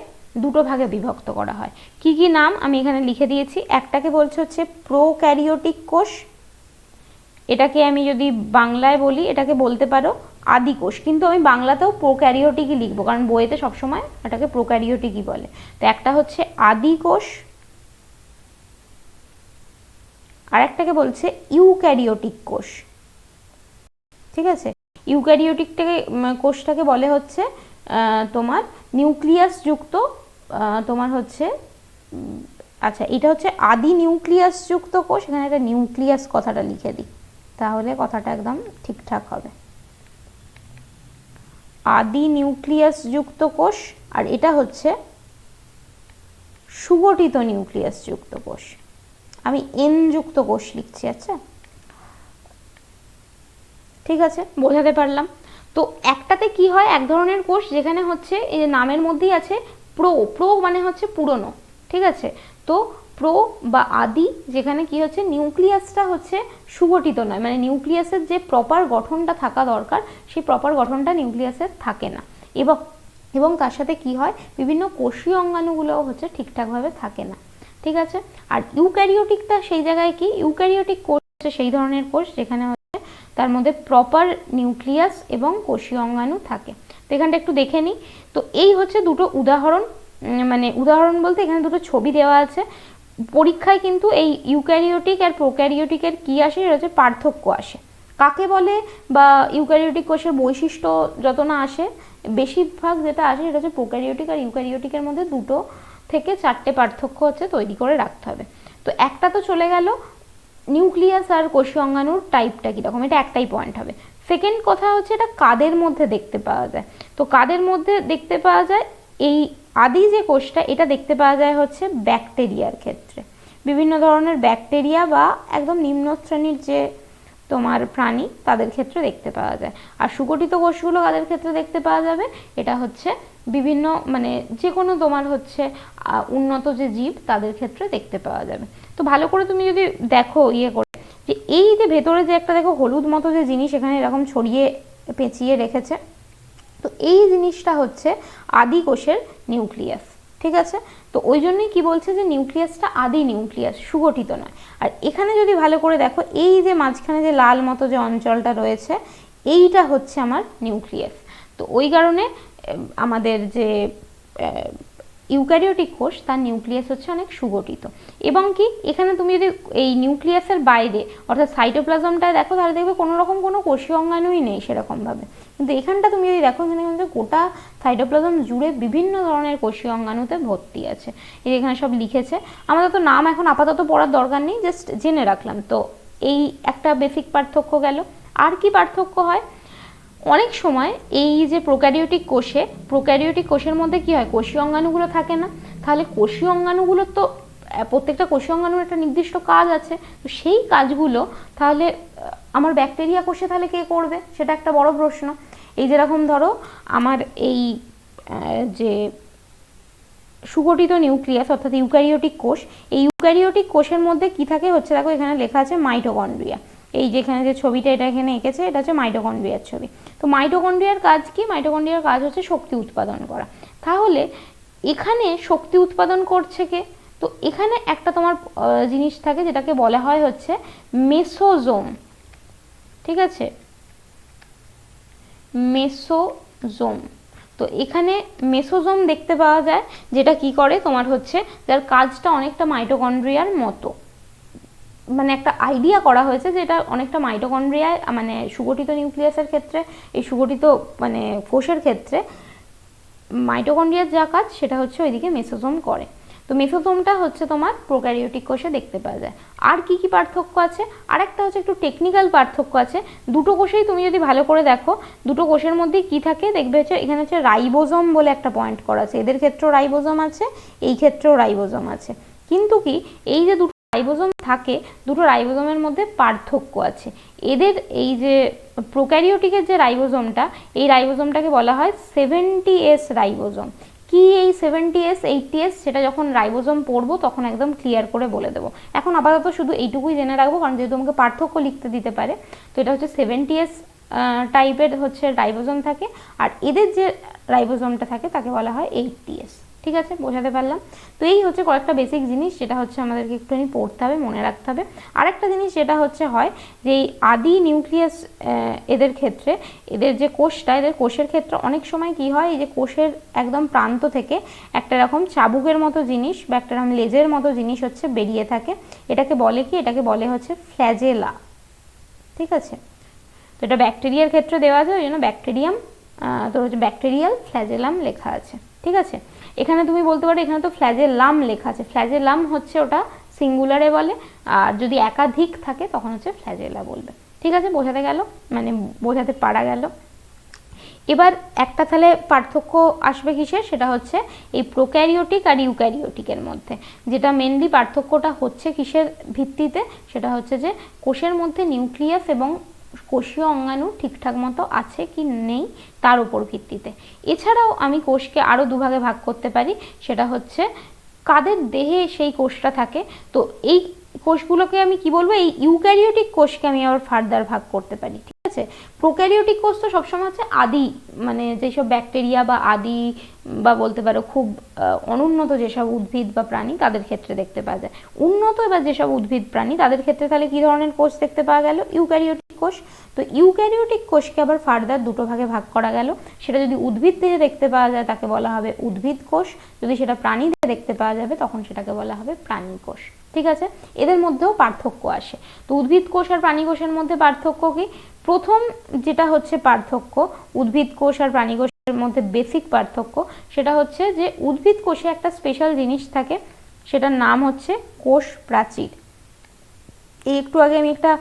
দুটো ভাগে বিভক্ত করা হয়। কি কি নাম আমি এখানে লিখে দিয়েছি। একটাকে বলছে হচ্ছে প্রোক্যারিওটিক কোষ, এটাকে আমি যদি বাংলায় বলি এটাকে বলতে পারো আদি কোষ, কিন্তু আমি বাংলাতেও প্রোক্যারিওটিকই লিখবো, কারণ বইয়েতে সবসময় এটাকে প্রোক্যারিওটিকই বলে। তো একটা হচ্ছে আদি কোষ, আর একটাকে বলছে ইউক্যারিওটিক কোষ। ঠিক আছে, ইউক্যারিওটিকটাকে কোষটাকে বলে হচ্ছে তোমার নিউক্লিয়াস যুক্ত তোমার হচ্ছে আচ্ছা এটা হচ্ছে আদি নিউক্লিয়াস যুক্ত কোষ। এখানে একটা নিউক্লিয়াস কথাটা লিখে দিই, তাহলে কথাটা একদম ঠিকঠাক হবে। আদি নিউক্লিয়াস যুক্ত কোষ, আর এটা হচ্ছে সুগঠিত নিউক্লিয়াস যুক্ত কোষ। আমি এন যুক্ত কোষ লিখছি। আচ্ছা ঠিক আছে, বোঝাতে পারলাম। তো একটাতে কি হয়, এক ধরনের কোষ যেখানে হচ্ছে এই নামের মধ্যেই আছে প্রো মানে হচ্ছে পুরনো। ঠিক আছে, তো প্রো বা আদি, যেখানে কি হচ্ছে নিউক্লিয়াসটা হচ্ছে সুগঠিত নয়, মানে নিউক্লিয়াসের যে প্রপার গঠনটা থাকা দরকার সেই প্রপার গঠনটা নিউক্লিয়াসের থাকে না, এবং এবং তার সাথে কি হয় বিভিন্ন কোষীয় অঙ্গাণুগুলোও হচ্ছে ঠিকঠাকভাবে থাকে না। ঠিক আছে, আর ইউক্যারিওটিকটা সেই জায়গায় কি, ইউক্যারিওটিক কোষ হচ্ছে সেই ধরনের কোষ যেখানে হচ্ছে তার মধ্যে প্রপার নিউক্লিয়াস এবং কোষীয় অঙ্গাণু থাকে। তো এখানটা একটু দেখে নিই। তো এই হচ্ছে দুটো উদাহরণ, মানে উদাহরণ বলতে এখানে দুটো ছবি দেওয়া আছে। পরীক্ষায় কিন্তু এই ইউক্যারিওটিক আর প্রোক্যারিওটিকের কি আসে, এটা হচ্ছে পার্থক্য আসে, কাকে বলে বা ইউক্যারিওটিক কোষের বৈশিষ্ট্য যত না আসে, বেশিরভাগ যেটা আসে সেটা হচ্ছে প্রোক্যারিওটিক আর ইউক্যারিওটিকের মধ্যে 2 থেকে 4টে পার্থক্য হচ্ছে তৈরি করে রাখতে হবে। তো একটা তো চলে গেল নিউক্লিয়াস আর কোষীয় অঙ্গাণুর টাইপটা কীরকম, এটা একটাই পয়েন্ট হবে। সেকেন্ড কথা হচ্ছে এটা কাদের মধ্যে দেখতে পাওয়া যায়। তো কাদের মধ্যে দেখতে পাওয়া যায়, এই আদি যে কোষটা এটা দেখতে পাওয়া যায় হচ্ছে ব্যাকটেরিয়ার ক্ষেত্রে, বিভিন্ন ধরনের ব্যাকটেরিয়া বা একদম নিম্ন শ্রেণীর যে তোমার প্রাণী তাদের ক্ষেত্রে দেখতে পাওয়া যায়। আর সুগঠিত কোষগুলো কাদের ক্ষেত্রে দেখতে পাওয়া যাবে, এটা হচ্ছে বিভিন্ন মানে যে কোনো তোমার হচ্ছে উন্নত যে জীব তাদের ক্ষেত্রে দেখতে পাওয়া যাবে। তো ভালো করে তুমি যদি দেখো ইয়ে করে, যে এই যে ভেতরে যে একটা দেখো হলুদ মতো যে জিনিস এখানে এরকম ছড়িয়ে পেঁচিয়ে রেখেছে, তো এই জিনিসটা হচ্ছে আদি কোষের নিউক্লিয়াস। ঠিক আছে, তো ওই জন্যই কি বলছে যে নিউক্লিয়াসটা আদি নিউক্লিয়াস, সুগঠিত নয়। আর এখানে যদি ভালো করে দেখো, এই যে মাঝখানে যে লাল মতো যে অঞ্চলটা রয়েছে এইটা হচ্ছে আমার নিউক্লিয়াস। তো ওই কারণে আমাদের যে ইউক্যারিওটিক কোষ তার নিউক্লিয়াস হচ্ছে অনেক সুগঠিত। এবং কি এখানে তুমি যদি এই নিউক্লিয়াসের বাইরে অর্থাৎ সাইটোপ্লাজমটায় দেখো, তাহলে দেখবে কোনো রকম কোনো কোষীয় অঙ্গাণুই নেই সেরকমভাবে। কিন্তু এখানটা তুমি যদি দেখো, এখানে কিন্তু গোটা সাইটোপ্লাজম জুড়ে বিভিন্ন ধরনের কোষীয় অঙ্গাণুতে ভর্তি আছে। এই এখানে সব লিখেছে, আমাদের তো নাম এখন আপাতত পড়ার দরকার নেই, জাস্ট জেনে রাখলাম। তো এই একটা বেসিক পার্থক্য গেল। আর কি পার্থক্য হয়, অনেক সময় এই যে প্রোক্যারিওটিক কোষের মধ্যে কি হয়, কোষীয় অঙ্গাণুগুলো থাকে না। তাহলে কোষীয় অঙ্গাণুগুলো তো প্রত্যেকটা কোষীয় অঙ্গাণুর একটা নির্দিষ্ট কাজ আছে, তো সেই কাজগুলো তাহলে আমার ব্যাকটেরিয়া কোষে তাহলে কে করবে, সেটা একটা বড় প্রশ্ন। এই যেরকম ধরো আমার এই যে সুগঠিত নিউক্লিয়াস অর্থাৎ ইউক্যারিওটিক কোষ, এই ইউক্যারিওটিক কোষের মধ্যে কি থাকে হচ্ছে, দেখো এখানে লেখা আছে মাইটোকন্ড্রিয়া। এই যেখানে যে ছবিটা এটা এখানে এঁকেছে, এটা হচ্ছে মাইটোকন্ড্রিয়ার ছবি। তো মাইটোকন্ড্রিয়ার কাজ কি, মাইটোকন্ড্রিয়ার কাজ হচ্ছে শক্তি উৎপাদন করা। তাহলে এখানে শক্তি উৎপাদন করছে কে, তো এখানে একটা তোমার জিনিস থাকে যেটাকে বলা হয় হচ্ছে মেসোজোম। ঠিক আছে, মেসোজোম। তো এখানে মেসোজোম দেখতে পাওয়া যায়, যেটা কি করে তোমার হচ্ছে, যার কাজটা অনেকটা মাইটোকন্ড্রিয়ার মতো, মানে একটা আইডিয়া করা হয়েছে যে এটা অনেকটা মাইটোকন্ড্রিয়ায় মানে সুগঠিত নিউক্লিয়াসের ক্ষেত্রে, এই সুগঠিত মানে কোষের ক্ষেত্রে মাইটোকন্ড্রিয়ার যা কাজ সেটা হচ্ছে ওইদিকে মেসোজোম করে। তো মেসোজোমটা হচ্ছে তোমার প্রোক্যারিওটিক কোষে দেখতে পাওয়া যায়। আর কি কি পার্থক্য আছে, আরেকটা হচ্ছে একটু টেকনিক্যাল পার্থক্য আছে। দুটো কোষেই তুমি যদি ভালো করে দেখো, দুটো কোষের মধ্যে কি থাকে দেখবে হচ্ছে এখানে হচ্ছে রাইবোজোম বলে একটা পয়েন্ট করা আছে, এদের ক্ষেত্রেও রাইবোজোম আছে, এই ক্ষেত্রেও রাইবোজোম আছে। কিন্তু কি এই যে দুটো রাইবোজোম থাকে, দুটো রাইবোজোমের মধ্যে পার্থক্য আছে। এদের এই যে প্রোক্যারিওটিকের যে রাইবোজোমটা, এই রাইবোজোমটাকে বলা হয় 70S রাইবোজোম। কি এই 70S 80S সেটা যখন রাইবোজোম পড়বো তখন একদম ক্লিয়ার করে বলে দেবো। এখন আপাতত শুধু এইটুকুই জেনে রাখবো, কারণ যেহেতু তোমাকে পার্থক্য লিখতে দিতে পারে। তো এটা হচ্ছে 70S টাইপের হচ্ছে রাইবোজোম থাকে, আর এদের যে রাইবোজোমটা থাকে তাকে বলা হয় 80S। ঠিক আছে, বোঝাতে পারলাম? তো এই হচ্ছে কয়েকটা বেসিক জিনিস যেটা হচ্ছে আমাদেরকে একটুখানি পড়তে হবে, মনে রাখতে হবে। আরেকটা জিনিস যেটা হচ্ছে হয় যে এই আদি নিউক্লিয়াস এদের ক্ষেত্রে, এদের যে কোষটা, এদের কোষের ক্ষেত্রে অনেক সময় কি হয়, এই যে কোষের একদম প্রান্ত থেকে একটা রকম চাবুকের মতো জিনিস বা একটা রকম লেজের মতো জিনিস হচ্ছে বেরিয়ে থাকে। এটাকে বলে কি, এটাকে বলে হচ্ছে ফ্ল্যাজেলা। ঠিক আছে, তো এটা ব্যাকটেরিয়ার ক্ষেত্রে দেওয়া আছে, ওই জন্য ব্যাকটেরিয়াম তো হচ্ছে ব্যাকটেরিয়াল ফ্ল্যাজেলাম লেখা আছে। ঠিক আছে, এখানে তুমি বলতে পারো এখানে তো ফ্ল্যাজেলাম লেখা আছে, ফ্ল্যাজেলাম হচ্ছে ওটা সিঙ্গুলারে বলে, আর যদি একাধিক থাকে তখন হচ্ছে ফ্ল্যাজেলা বলবে। ঠিক আছে, বোঝাতে গেল, মানে বোঝাতে পারা গেল। এবার একটা তাহলে পার্থক্য আসবে কিসের, সেটা হচ্ছে এই প্রোক্যারিওটিক আর ইউক্যারিওটিকের মধ্যে, যেটা মেনলি পার্থক্যটা হচ্ছে কিসের ভিত্তিতে, সেটা হচ্ছে যে কোষের মধ্যে নিউক্লিয়াস এবং কোষীয় অঙ্গাণু ঠিকঠাক মতো আছে কি নেই তার উপর ভিত্তিতে। এছাড়াও আমি কোষকে আরও দুভাগে ভাগ করতে পারি, সেটা হচ্ছে কাদের দেহে সেই কোষটা থাকে। তো এই কোষগুলোকে আমি কি বলবো, এই ইউক্যারিওটিক কোষকে আমি আবার ফার্দার ভাগ করতে পারি, ঠিক আছে। প্রোক্যারিওটিক কোষ তো সবসময় হচ্ছে আদি, মানে যেসব ব্যাকটেরিয়া বা আদি বা বলতে পারো খুব অনুন্নত যেসব উদ্ভিদ বা প্রাণী তাদের ক্ষেত্রে দেখতে পাওয়া যায়। উন্নত এবার যেসব উদ্ভিদ প্রাণী তাদের ক্ষেত্রে তাহলে কি ধরনের কোষ দেখতে পাওয়া গেল, ইউক্যারিওটিক কোষ। তো ইউক্যারিওটিক কোষকে আবার ফার্দার দুটো ভাগে ভাগ করা গেল। সেটা যদি উদ্ভিদ দেহে দেখতে পাওয়া যায় তাকে বলা হবে উদ্ভিদ কোষ, যদি সেটা প্রাণী দেহে দেখতে পাওয়া যাবে তখন সেটাকে বলা হবে প্রাণী কোষ, ঠিক আছে। এদের মধ্যেও পার্থক্য আসে। তো উদ্ভিদ কোষ আর প্রাণী কোষের মধ্যে পার্থক্য কি? প্রথম যেটা হচ্ছে পার্থক্য উদ্ভিদ কোষ আর প্রাণী কোষের মধ্যে বেসিক পার্থক্য, সেটা হচ্ছে যে উদ্ভিদ কোষে একটা স্পেশাল জিনিস থাকে, সেটার নাম হচ্ছে কোষ প্রাচীর। এই একটু আগে আমি একটা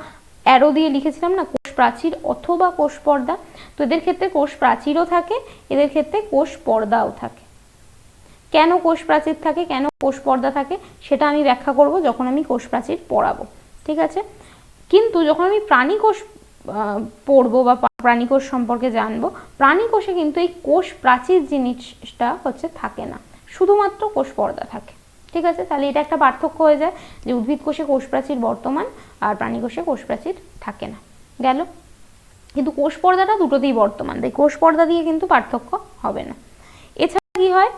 অ্যারো দিয়ে লিখেছিলাম না, কোষ প্রাচীর অথবা কোষ পর্দা। তো এদের ক্ষেত্রে কোষ প্রাচীরও থাকে, এদের ক্ষেত্রে কোষ পর্দাও থাকে। কেন কোষ প্রাচীর থাকে, কেন কোষ পর্দা থাকে, সেটা আমি ব্যাখ্যা করব যখন আমি কোষ প্রাচীর পড়াবো, ঠিক আছে। কিন্তু যখন আমি প্রাণী কোষ পড়বো বা প্রাণী কোষ সম্পর্কে জানবো, প্রাণী কোষে কিন্তু এই কোষ প্রাচীর জিনিসটা হচ্ছে থাকে না, শুধুমাত্র কোষ পর্দা থাকে, ঠিক আছে। তাহলে এটা একটা পার্থক্য হয়ে যায় যে উদ্ভিদ কোষে কোষ প্রাচীর বর্তমান আর প্রাণী কোষে কোষ প্রাচীর থাকে না, গেল। কিন্তু কোষ পর্দাটা দুটোতেই বর্তমান, তাই কোষ পর্দা দিয়ে কিন্তু পার্থক্য হবে না। এছাড়া কি হয়,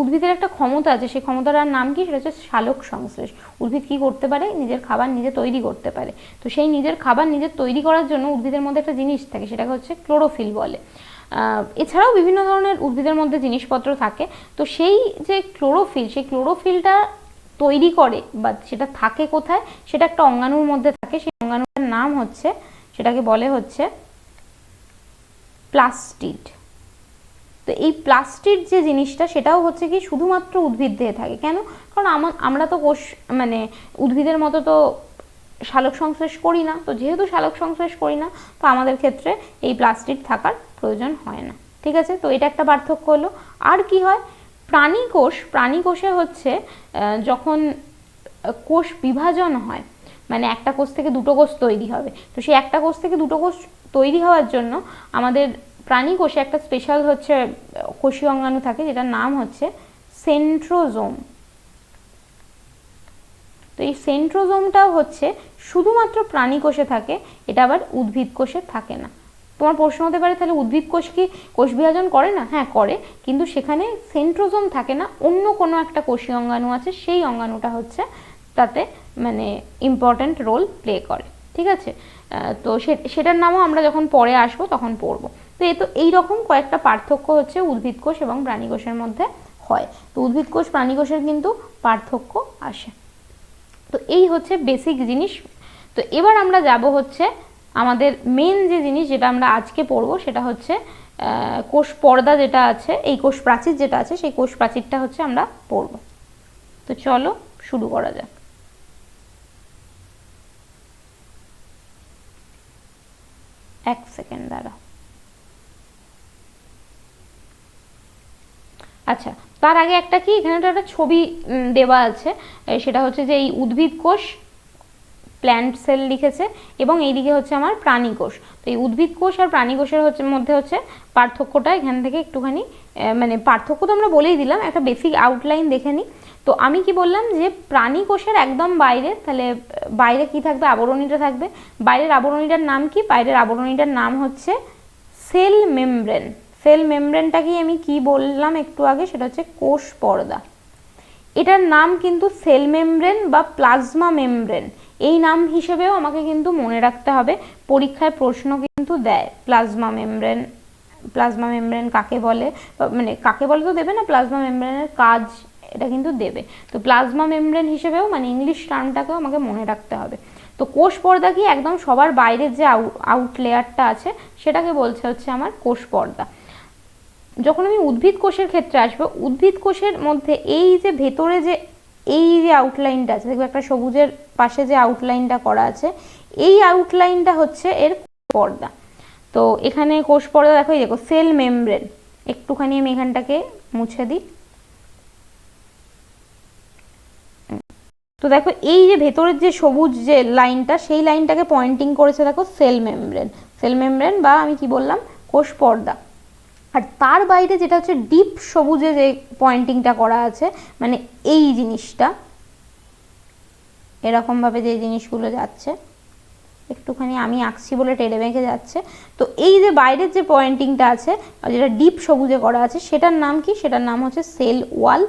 উদ্ভিদের একটা ক্ষমতা আছে, সেই ক্ষমতাটার নাম কি, সেটা হচ্ছে সালোক সংশ্লেষ। উদ্ভিদ কি করতে পারে, নিজের খাবার নিজে তৈরি করতে পারে। তো সেই নিজের খাবার নিজে তৈরি করার জন্য উদ্ভিদের মধ্যে একটা জিনিস থাকে, সেটাকে হচ্ছে ক্লোরোফিল বলে। এছাড়াও বিভিন্ন ধরনের উদ্ভিদের মধ্যে জিনিসপত্র থাকে। তো সেই যে ক্লোরোফিল, সেই ক্লোরোফিলটা তৈরি করে বা সেটা থাকে কোথায়, সেটা একটা অঙ্গাণুর মধ্যে থাকে। সেই অঙ্গাণুটার নাম হচ্ছে, সেটাকে বলে হচ্ছে প্লাস্টিড। তো এই প্লাস্টিড যে জিনিসটা, সেটাও হচ্ছে কি শুধুমাত্র উদ্ভিদ দেহে থাকে। কেন? কারণ আমরা তো কোষ মানে উদ্ভিদের মতো তো সালোক সংশ্লেষ করি না। তো যেহেতু সালোক সংশ্লেষ করি না, তো আমাদের ক্ষেত্রে এই প্লাস্টিড থাকার প্রয়োজন হয় না, ঠিক আছে। তো এটা একটা পার্থক্য হলো। আর কি হয়, প্রাণী কোষে হচ্ছে যখন কোষ বিভাজন হয়, মানে একটা কোষ থেকে দুটো কোষ তৈরি হবে, তো সেই একটা কোষ থেকে দুটো কোষ তৈরি হওয়ার জন্য আমাদের প্রাণী কোষে একটা স্পেশাল হচ্ছে কোষীয় অঙ্গাণু থাকে, যেটার নাম হচ্ছে সেন্ট্রোজোম। তো এই সেন্ট্রোজোমটাও হচ্ছে শুধুমাত্র প্রাণী কোষে থাকে, এটা আবার উদ্ভিদ কোষে থাকে না। তোমার প্রশ্ন হতে পারে, তাহলে উদ্ভিদ কোষ কি কোষ বিভাজন করে না? হ্যাঁ করে, কিন্তু সেখানে সেন্ট্রোজোম থাকে না, অন্য কোনো একটা কোষীয় অঙ্গাণু আছে, সেই অঙ্গাণুটা হচ্ছে তাতে মানে ইম্পর্ট্যান্ট রোল প্লে করে, ঠিক আছে। তো সেটার নামও আমরা যখন পরে আসবো তখন পড়বো। তো এইরকম কয়েকটা পার্থক্য হচ্ছে উদ্ভিদ কোষ এবং প্রাণী কোষের মধ্যে হয়। তো উদ্ভিদ কোষ প্রাণী কোষের কিন্তু পার্থক্য আসে। তো এই হচ্ছে বেসিক জিনিস। তো এবার আমরা যাব হচ্ছে আমাদের মেন যে জিনিস, যেটা আমরা আজকে পড়বো, সেটা হচ্ছে কোষ পর্দা যেটা আছে, এই কোষ প্রাচীর যেটা আছে, সেই কোষ প্রাচীরটা হচ্ছে আমরা পড়বো। তো চলো শুরু করা যাক। এক সেকেন্ড দাঁড়াও। আচ্ছা, তার আগে একটা কি, এখানে একটা ছবি দেওয়া আছে, সেটা হচ্ছে যে এই উদ্ভিদ কোষ প্ল্যান্ট সেল লিখেছে এবং এইদিকে হচ্ছে আমার প্রাণী কোষ। তো এই উদ্ভিদ কোষ আর প্রাণী কোষের মধ্যে হচ্ছে পার্থক্যটা এখান থেকে একটুখানি মানে পার্থক্য তো আমরা বলেই দিলাম, একটা বেসিক আউটলাইন দেখে নিই। তো আমি কি বললাম যে প্রাণী কোষের একদম বাইরে, তাহলে বাইরে কি থাকবে, আবরণীটা থাকবে। বাইরের আবরণীটার নাম কি? বাইরের আবরণীটার নাম হচ্ছে সেল মেমব্রেন। সেল মেমব্রেনটাকে আমি কি বললাম একটু আগে, সেটা হচ্ছে কোষ পর্দা। এটার নাম কিন্তু সেল মেমব্রেন বা প্লাজমা মেমব্রেন, এই নাম হিসেবেও আমাকে কিন্তু মনে রাখতে হবে, পরীক্ষায় প্রশ্ন কিন্তু দেয়। প্লাজমা মেমব্রেন কাকে বলে, মানে কাকে বলে তো দেবে না, প্লাজমা মেমব্রেনের কাজ এটা কিন্তু দেবে। তো প্লাজমা মেমব্রেন হিসেবেও মানে ইংলিশ টার্মটাকেও আমাকে মনে রাখতে হবে। তো কোষ পর্দা কি, একদম সবার বাইরের যে আউট লেয়ারটা আছে সেটাকে বলছে হচ্ছে আমার কোষ পর্দা। যখন আমি উদ্ভিদ কোষের ক্ষেত্রে আসবো, উদ্ভিদ কোষের মধ্যে এই যে ভেতরে যে এই যে আউটলাইনটা আছে, দেখবে একটা সবুজের পাশে যে আউটলাইনটা করা আছে, এই আউটলাইনটা হচ্ছে এর পর্দা। তো এখানে কোষ পর্দা দেখো, এই দেখো সেল মেমব্রেন, একটুখানি আমি এখানটাকে মুছে দিই। তো দেখো এই যে ভেতরের যে সবুজ যে লাইনটা, সেই লাইনটাকে পয়েন্টিং করেছে দেখো সেল মেমব্রেন বা আমি কি বললাম, কোষ পর্দা। আর তার বাইরে যেটা হচ্ছে ডিপ সবুজে যে পয়েন্টিংটা করা আছে, মানে এই জিনিসটা এরকমভাবে যে জিনিসগুলো যাচ্ছে, একটুখানি আমি আঁকছি বলে টেনে বেঁকে যাচ্ছে, তো এই যে বাইরের যে পয়েন্টিংটা আছে যেটা ডিপ সবুজে করা আছে সেটার নাম কি? সেটার নাম হচ্ছে সেল ওয়াল,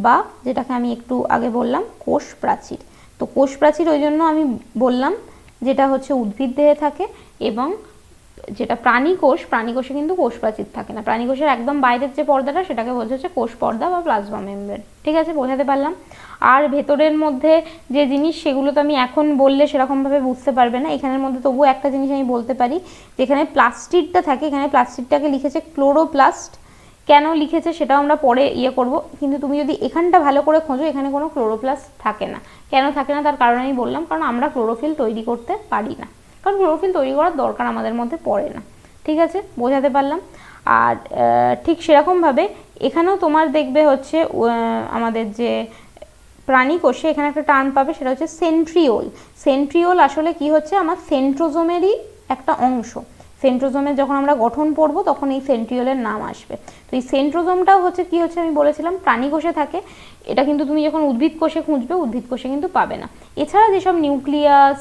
বা যেটাকে আমি একটু আগে বললাম কোষ প্রাচীর। তো কোষ প্রাচীর ওই জন্য আমি বললাম যেটা হচ্ছে উদ্ভিদ দেহে থাকে, এবং যেটা প্রাণীকোষে কিন্তু কোষ প্রাচীর থাকে না। প্রাণীকোষের একদম বাইরের যে পর্দাটা সেটাকে বলছে হচ্ছে কোষ পর্দা বা প্লাজমা মেমব্রেন। ঠিক আছে, বোঝাতে পারলাম? আর ভেতরের মধ্যে যে জিনিস সেগুলো তো আমি এখন বললে সেরকমভাবে বুঝতে পারবে না। এখানের মধ্যে তবুও একটা জিনিস আমি বলতে পারি, যেখানে প্লাস্টিডটা থাকে, এখানে প্লাস্টিডটাকে লিখেছে ক্লোরোপ্লাস্ট। কেন লিখেছে সেটাও আমরা পরে করব, কিন্তু তুমি যদি এখানটা ভালো করে খোঁজো এখানে কোনো ক্লোরোপ্লাস্ট থাকে না। কেন থাকে না তার কারণ আমি বললাম, কারণ আমরা ক্লোরোফিল তৈরি করতে পারি না, কারণ ক্লোরোফিল তৈরি করার দরকার আমাদের মধ্যে পড়ে না। ঠিক আছে, বোঝাতে পারলাম? আর ঠিক সেরকমভাবে এখানেও তোমার দেখবে হচ্ছে আমাদের যে প্রাণী কোষে এখানে একটা টার্ম পাবে, সেটা হচ্ছে সেন্ট্রিওল। সেন্ট্রিওল আসলে কি হচ্ছে, আমার সেন্ট্রোজোমেরই একটা অংশ। সেন্ট্রোজোমের যখন আমরা গঠন পড়বো তখন এই সেন্ট্রিওলের নাম আসবে। তো এই সেন্ট্রোজোমটাও হচ্ছে কি হচ্ছে, আমি বলেছিলাম প্রাণী কোষে থাকে। এটা কিন্তু তুমি যখন উদ্ভিদ কোষে খুঁজবে উদ্ভিদ কোষে কিন্তু পাবে না। এছাড়া যেসব nucleus,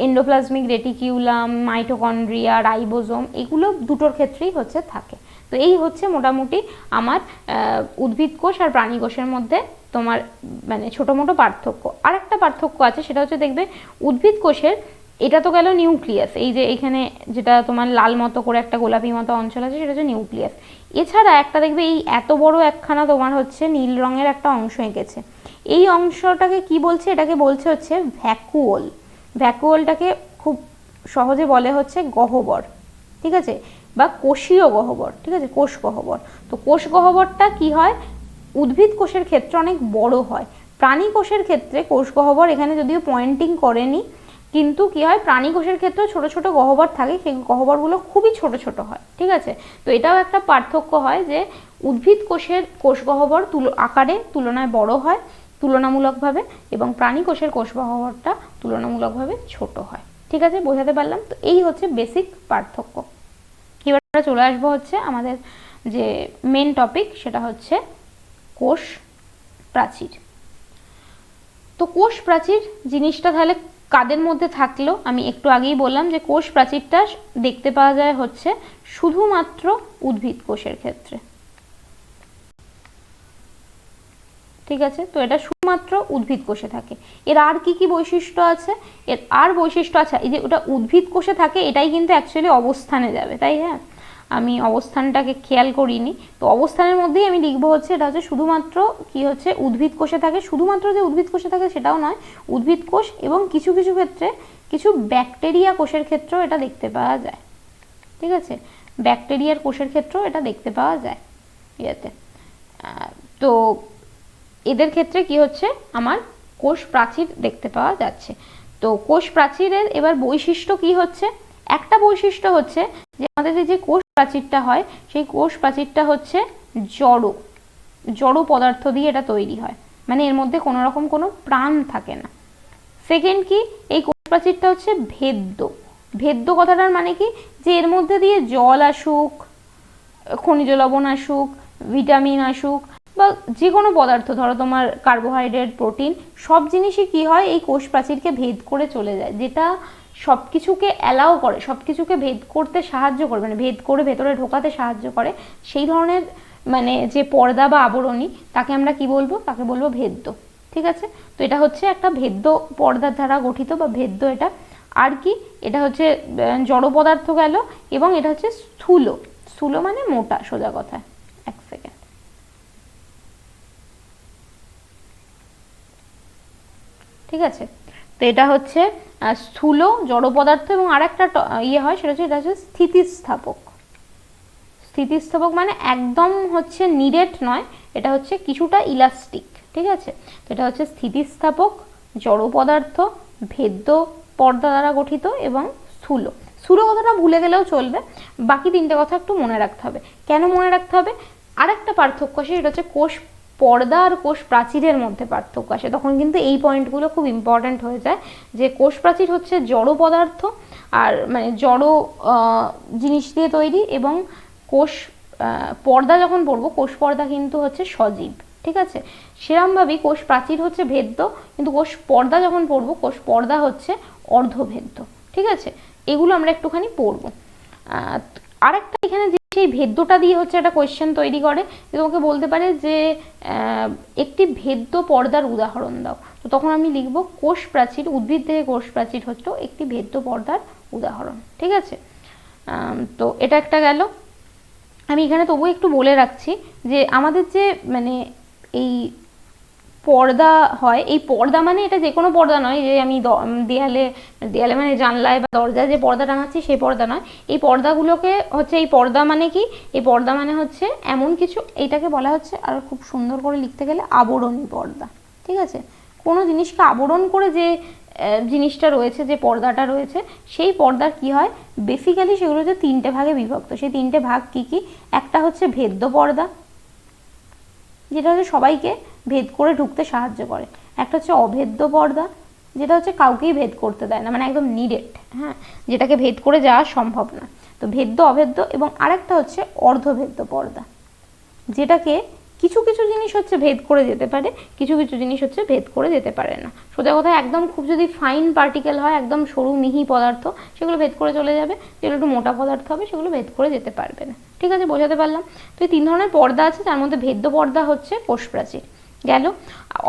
endoplasmic reticulum, mitochondria, ribosome, এগুলো দুটোর ক্ষেত্রেই হচ্ছে থাকে। তো এই হচ্ছে মোটামুটি আমার উদ্ভিদ কোষ আর প্রাণী কোষের মধ্যে তোমার মানে ছোটো মোটো পার্থক্য। আর একটা পার্থক্য আছে, সেটা হচ্ছে দেখবে উদ্ভিদ কোষের, এটা তো গেল নিউক্লিয়াস, এই যে এখানে যেটা তোমার লাল মতো করে একটা গোলাপি মতো অঞ্চল আছে সেটা হচ্ছে নিউক্লিয়াস। এছাড়া একটা দেখবে এই এত বড় একখানা তোমার হচ্ছে নীল রঙের একটা অংশ এঁকেছে, এই অংশটাকে কি বলছে? এটাকে বলছে হচ্ছে ভ্যাকুওল। ভ্যাকুওলটাকে খুব সহজে বলে হচ্ছে গহ্বর, ঠিক আছে, বা কোষীয় গহ্বর। ঠিক আছে, কোষ গহ্বর। তো কোষ গহ্বরটা কি হয়, উদ্ভিদ কোষের ক্ষেত্রে অনেক বড় হয়। প্রাণী কোষের ক্ষেত্রে কোষ গহ্বর এখানে যদিও পয়েন্টিং করেনি, কিন্তু কি হয় প্রাণী কোষের ক্ষেত্রেও ছোট ছোট গহ্বর থাকে, সেই গহ্বরগুলো খুবই ছোট ছোট হয়। ঠিক আছে, তো এটাও একটা পার্থক্য হয় যে উদ্ভিদ কোষের কোষ গহ্বর আকারে তুলনায় বড় হয় তুলনামূলকভাবে, এবং প্রাণী কোষের কোষ গহ্বরটা তুলনামূলকভাবে ছোট হয়। ঠিক আছে, বোঝাতে পারলাম? তো এই হচ্ছে বেসিক পার্থক্য। এবার আমরা চলে আসবো হচ্ছে আমাদের যে মেন টপিক, সেটা হচ্ছে কোষ প্রাচীর। তো কোষ প্রাচীর জিনিসটা তাহলে কাদের মধ্যে থাকলো? আমি একটু আগেই বললাম যে কোষ প্রাচীরটা দেখতে পাওয়া যায় হচ্ছে শুধুমাত্র উদ্ভিদ কোষের ক্ষেত্রে। ঠিক আছে, তো এটা শুধুমাত্র উদ্ভিদ কোষে থাকে। এর আর কি কি বৈশিষ্ট্য আছে? এর আর বৈশিষ্ট্য আছে, এই যে ওটা উদ্ভিদ কোষে থাকে এটাই কিন্তু অ্যাকচুয়ালি অবস্থানে যাবে, তাই হ্যাঁ, আমি অবস্থানটাকে খেয়াল করিনি। তো অবস্থানের মধ্যেই আমি লিখবো হচ্ছে এটা হচ্ছে শুধুমাত্র কি হচ্ছে উদ্ভিদ কোষে থাকে। শুধুমাত্র যে উদ্ভিদ কোষে থাকে সেটাও নয়, উদ্ভিদ কোষ এবং কিছু কিছু ক্ষেত্রে কিছু ব্যাকটেরিয়া কোষের ক্ষেত্রেও এটা দেখতে পাওয়া যায়। ঠিক আছে, ব্যাকটেরিয়ার কোষের ক্ষেত্রেও এটা দেখতে পাওয়া যায় ইয়েতে। তো এদের ক্ষেত্রে কি হচ্ছে, আমার কোষ প্রাচীর দেখতে পাওয়া যাচ্ছে। তো কোষ প্রাচীরের এবার বৈশিষ্ট্য কি হচ্ছে? একটা বৈশিষ্ট্য হচ্ছে যে আমাদের যে কোষ প্রাচীরটা হয় সেই কোষ প্রাচীরটা হচ্ছে জড় পদার্থ দিয়ে এটা তৈরি হয়, মানে এর মধ্যে কোনো রকম কোনো প্রাণ থাকে না। সেকেন্ড কি, এই কোষ প্রাচীরটা হচ্ছে ভেদ্য। ভেদ্য কথাটার মানে কি, যে এর মধ্যে দিয়ে জল আসুক, খনিজ লবণ আসুক, ভিটামিন আসুক, বা যে কোনো পদার্থ, ধরো তোমার কার্বোহাইড্রেট, প্রোটিন, সব জিনিসই কি হয় এই কোষ প্রাচীরকে ভেদ করে চলে যায়, যেটা সব কিছুকে অ্যালাউ করে, সব কিছুকে ভেদ করতে সাহায্য করে, মানে ভেদ করে ভেতরে ঢোকাতে সাহায্য করে। সেই ধরনের মানে যে পর্দা বা আবরণী, তাকে আমরা কি বলবো? তাকে বলবো ভেদ্য। ঠিক আছে, তো এটা হচ্ছে একটা ভেদ্য পর্দার দ্বারা গঠিত বা ভেদ্য এটা। আর কি, এটা হচ্ছে জড় পদার্থ গেল, এবং এটা হচ্ছে স্থূল। স্থূল মানে মোটা, সোজা কথায়। এক সেকেন্ড, ঠিক আছে, তো এটা হচ্ছে স্থূল জড় পদার্থ। এবং আর একটা হয় সেটা হচ্ছে এটা হচ্ছে স্থিতিস্থাপক। স্থিতিস্থাপক মানে একদম হচ্ছে নিরেট নয়, এটা হচ্ছে কিছুটা ইলাস্টিক। ঠিক আছে, তো এটা হচ্ছে স্থিতিস্থাপক, জড় পদার্থ, ভেদ্য পর্দা দ্বারা গঠিত এবং স্থূল। স্থূল কথাটা ভুলে গেলেও চলবে, বাকি তিনটে কথা একটু মনে রাখতে হবে। কেন মনে রাখতে হবে? আরেকটা পার্থক্য আসে, সেটা হচ্ছে কোষ পর্দা আর কোষ প্রাচীরের মধ্যে পার্থক্য আসে। তখন কিন্তু এই পয়েন্টগুলো খুব ইম্পর্ট্যান্ট হয়ে যায়, যে কোষ প্রাচীর হচ্ছে জড় পদার্থ আর মানে জড় জিনিস দিয়ে তৈরি, এবং কোষ পর্দা যখন পড়বো, কোষ পর্দা কিন্তু হচ্ছে সজীব, ঠিক আছে। সেরমভাবেই কোষ প্রাচীর হচ্ছে ভেদ্য, কিন্তু কোষ পর্দা যখন পড়বো, কোষ পর্দা হচ্ছে অর্ধভেদ্য, ঠিক আছে। এগুলো আমরা একটুখানি পড়বো। আরেকটা এখানে যে সেই ভেদ্যটা দিয়ে হচ্ছে একটা কোয়েশ্চেন তৈরি করে, যে তোমাকে বলতে পারে যে একটি ভেদ্য পর্দার উদাহরণ দাও। তো তখন আমি লিখবো কোষ প্রাচীর, উদ্ভিদ থেকে কোষ প্রাচীর হচ্ছে একটি ভেদ্য পর্দার উদাহরণ, ঠিক আছে। তো এটা একটা গেল। আমি এখানে তবু একটু বলে রাখছি যে আমাদের যে মানে এই পর্দা হয়, এই পর্দা মানে এটা যে কোনো পর্দা নয়, যে আমি দেয়ালে দেয়ালে মানে জানলায় বা দরজায় যে পর্দা টাঙাচ্ছি সেই পর্দা নয়। এই পর্দাগুলোকে হচ্ছে, এই পর্দা মানে কি, এই পর্দা মানে হচ্ছে এমন কিছু, এইটাকে বলা হচ্ছে আর খুব সুন্দর করে লিখতে গেলে আবরণী পর্দা, ঠিক আছে। কোনো জিনিসকে আবরণ করে যে জিনিসটা রয়েছে, যে পর্দাটা রয়েছে, সেই পর্দার কি হয়, বেসিক্যালি সেগুলো হচ্ছে তিনটে ভাগে বিভক্ত। সেই তিনটে ভাগ কি কি? একটা হচ্ছে ভেদ্য পর্দা, যেটা হচ্ছে সবাইকে ভেদ করে ঢুকতে সাহায্য করে। একটা হচ্ছে অভেদ্য পর্দা, যেটা হচ্ছে কাউকেই ভেদ করতে দেয় না, মানে একদম নিডেড, হ্যাঁ, যেটাকে ভেদ করে যাওয়া সম্ভব না। তো ভেদ্য, অভেদ্য, এবং আরেকটা হচ্ছে অর্ধভেদ্য পর্দা, যেটাকে কিছু কিছু জিনিস হচ্ছে ভেদ করে যেতে পারে, কিছু কিছু জিনিস হচ্ছে ভেদ করে যেতে পারে না। সোজা কথা, একদম খুব যদি ফাইন পার্টিকেল হয়, একদম সরু মিহি পদার্থ, সেগুলো ভেদ করে চলে যাবে। যেগুলো একটু মোটা পদার্থ হবে, সেগুলো ভেদ করে যেতে পারবে না, ঠিক আছে, বোঝাতে পারলাম? তো এই তিন ধরনের পর্দা আছে, তার মধ্যে ভেদ্য পর্দা হচ্ছে কোষ প্রাচীর গেল।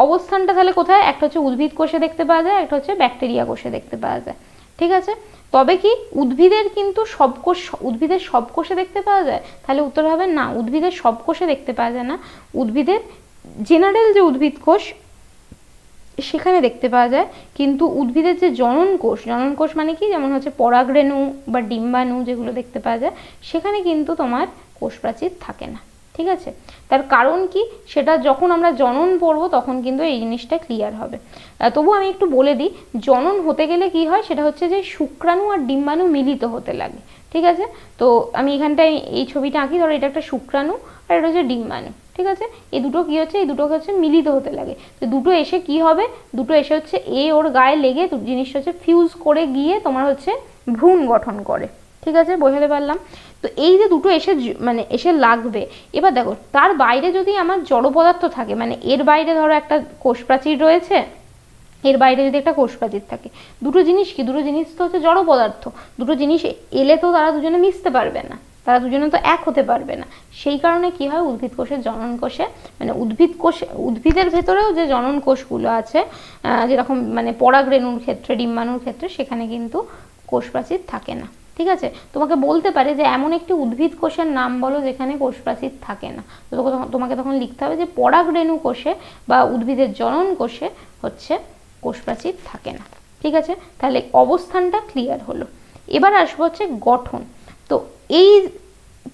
অবস্থানটা তাহলে কোথায়? একটা হচ্ছে উদ্ভিদ কোষে দেখতে পাওয়া যায়, একটা হচ্ছে ব্যাকটেরিয়া কোষে দেখতে পাওয়া যায়, ঠিক আছে। তবে কি উদ্ভিদের কিন্তু সব কোষ, উদ্ভিদের সব কোষে দেখতে পাওয়া যায়? তাহলে উত্তর হবে না, উদ্ভিদের সব কোষে দেখতে পাওয়া যায় না। উদ্ভিদের জেনারেল যে উদ্ভিদ কোষ, সেখানে দেখতে পাওয়া যায়, কিন্তু উদ্ভিদের যে জনন কোষ, জনন কোষ মানে কি, যেমন হচ্ছে পরাগরেণু বা ডিম্বাণু যেগুলো দেখতে পাওয়া যায়, সেখানে কিন্তু তোমার কোষ প্রাচীর থাকে না, ঠিক আছে। তার কারণ কি, সেটা যখন আমরা জনন পড়বো তখন কিন্তু এই জিনিসটা ক্লিয়ার হবে। তবু আমি একটু বলে দিই, জনন হতে গেলে কি হয়, সেটা হচ্ছে যে শুক্রাণু আর ডিম্বাণু মিলিত হতে লাগে, ঠিক আছে। তো আমি এখানটায় এই ছবিটা আঁকি, ধরো এটা একটা শুক্রাণু আর এটা হচ্ছে ডিম্বাণু, ঠিক আছে। এই দুটো কি হচ্ছে, এই দুটোকে হচ্ছে মিলিত হতে লাগে। তো দুটো এসে কি হবে, দুটো এসে হচ্ছে ওর গায়ে লেগে জিনিসটা হচ্ছে ফিউজ করে গিয়ে তোমার হচ্ছে ভ্রূণ গঠন করে, ঠিক আছে, বোঝাতে পারলাম? তো এই যে দুটো এসে মানে এসে লাগবে, এবার দেখো তার বাইরে যদি আমার জড় পদার্থ থাকে, মানে এর বাইরে ধরো একটা কোষ প্রাচীর রয়েছে, এর বাইরে যদি একটা কোষ প্রাচীর থাকে, দুটো জিনিস কি, দুটো জিনিস তো হচ্ছে জড় পদার্থ, দুটো জিনিস এলে তো তারা দুজনে মিশতে পারবে না, তারা দুজনে তো এক হতে পারবে না। সেই কারণে কি হয়, উদ্ভিদ কোষের জনন কোষে, মানে উদ্ভিদ কোষে, উদ্ভিদের ভেতরেও যে জনন কোষগুলো আছে, যেরকম মানে পরাগরেণুর ক্ষেত্রে, ডিম্বাণুর ক্ষেত্রে, সেখানে কিন্তু কোষ প্রাচীর থাকে না, ঠিক আছে। তোমাকে বলতে পারে যে এমন একটি উদ্ভিদ কোষের নাম বলো যেখানে কোষ প্রাচীর থাকে না, তো তোমাকে তখন লিখতে হবে যে পরাগরেণু কোষে বা উদ্ভিদের জনন কোষে হচ্ছে কোষ প্রাচীর থাকে না, ঠিক আছে। তাহলে অবস্থানটা ক্লিয়ার হলো। এবার আসবো হচ্ছে গঠন। তো এই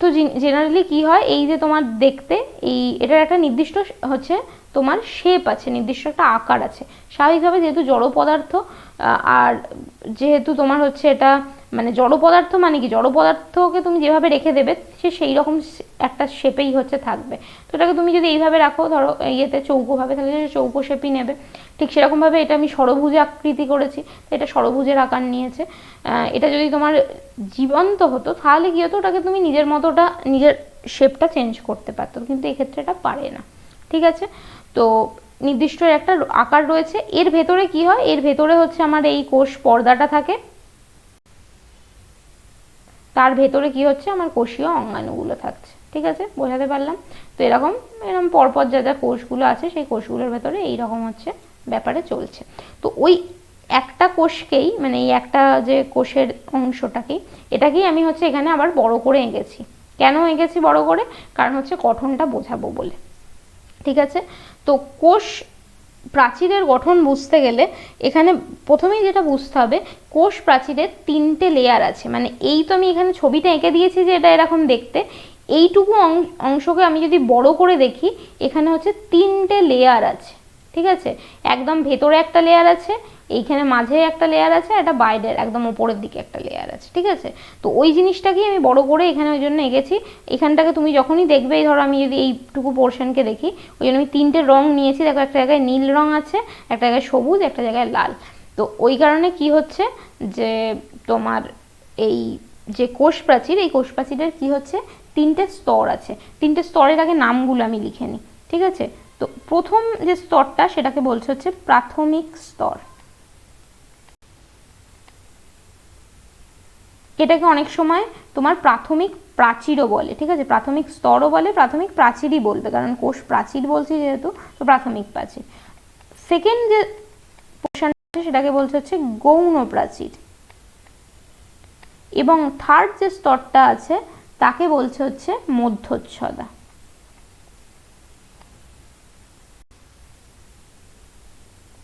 তো জেনারেলি কি হয়, এই যে তোমার দেখতে, এই এটার একটা নির্দিষ্ট হচ্ছে তোমার শেপ আছে, নির্দিষ্ট একটা আকার আছে। স্বাভাবিকভাবে যেহেতু জড় পদার্থ, আর যেহেতু তোমার হচ্ছে এটা মানে জড় পদার্থ, মানে কি, জড় পদার্থকে তুমি যেভাবে রেখে দেবে সে সেই রকম একটা শেপেই হচ্ছে থাকবে। তো এটাকে তুমি যদি এইভাবে রাখো, ধরো ইয়েতে চৌকোভাবে, তাহলে সে চৌকো শেপই নেবে। ঠিক সেরকমভাবে এটা আমি ষড়ভুজ আকৃতি করেছি, এটা ষড়ভুজের আকার নিয়েছে। এটা যদি তোমার জীবন্ত হতো তাহলে কি হতো, ওটাকে তুমি নিজের মতোটা, নিজের শেপটা চেঞ্জ করতে পারতো, কিন্তু এক্ষেত্রে এটা পারে না, ঠিক আছে। তো নির্দিষ্ট একটা আকার রয়েছে। এর ভেতরে কি হয়, এর ভেতরে হচ্ছে আমার এই কোষ পর্দাটা থাকে, তার ভেতরে কি হচ্ছে, আমার কোষীয় অঙ্গাণুগুলো থাকছে, ঠিক আছে, বোঝাতে পারলাম? তো এরকম এরকম পরপর যা যা কোষগুলো আছে, সেই কোষগুলোর ভেতরে এইরকম হচ্ছে ব্যাপারে চলছে। তো ওই একটা কোষকেই, মানে এই একটা যে কোষের অংশটাকেই, এটাকেই আমি হচ্ছে এখানে আবার বড় করে এঁকেছি। কেন এঁকেছি বড় করে? কারণ হচ্ছে গঠনটা বোঝাবো বলে, ঠিক আছে। তো কোষ প্রাচীরের গঠন বুঝতে গেলে এখানে প্রথমেই যেটা বুঝতে হবে, কোষ প্রাচীরের তিনটে লেয়ার আছে। মানে এই তো আমি এখানে ছবিটা এঁকে দিয়েছি যে এটা এরকম দেখতে, এইটুকু অংশকে আমি যদি বড় করে দেখি, এখানে হচ্ছে তিনটে লেয়ার আছে, ঠিক আছে। একদম ভেতরে একটা লেয়ার আছে, এইখানে মাঝে একটা লেয়ার আছে, একটা বাইরের একদম উপরের দিকে একটা লেয়ার আছে, ঠিক আছে। তো ওই জিনিসটাকেই আমি বড় করে এখানে ওই জন্য এঁকেছি। এখানটাকে তুমি যখনই দেখবে, ধরো আমি যদি এইটুকু পোর্শনকে দেখি, ওই জন্য আমি তিনটে রং নিয়েছি। দেখো একটা জায়গায় নীল রং আছে, একটা জায়গায় সবুজ, একটা জায়গায় লাল। তো ওই কারণে কি হচ্ছে যে তোমার এই যে কোষ প্রাচীর, এই কোষ প্রাচীরের কি হচ্ছে, তিনটে স্তর আছে, তিনটে স্তরের আগে নামগুলো আমি লিখে নিই, ঠিক আছে। তো প্রথম যে স্তরটা সেটাকে বলছে হচ্ছে প্রাথমিক স্তর, এটাকে অনেক সময় তোমার প্রাথমিক প্রাচীরও বলে, ঠিক আছে। প্রাথমিক স্তরও বলে, প্রাথমিক প্রাচীরই বলবে, কারণ কোষ প্রাচীর বলছি যেহেতু, তো প্রাথমিক প্রাচীর। সেকেন্ড যে পোর্শন সেটাকে বলছে হচ্ছে গৌণ প্রাচীর, এবং থার্ড যে স্তরটা আছে তাকে বলছে হচ্ছে মধ্যচ্ছদা।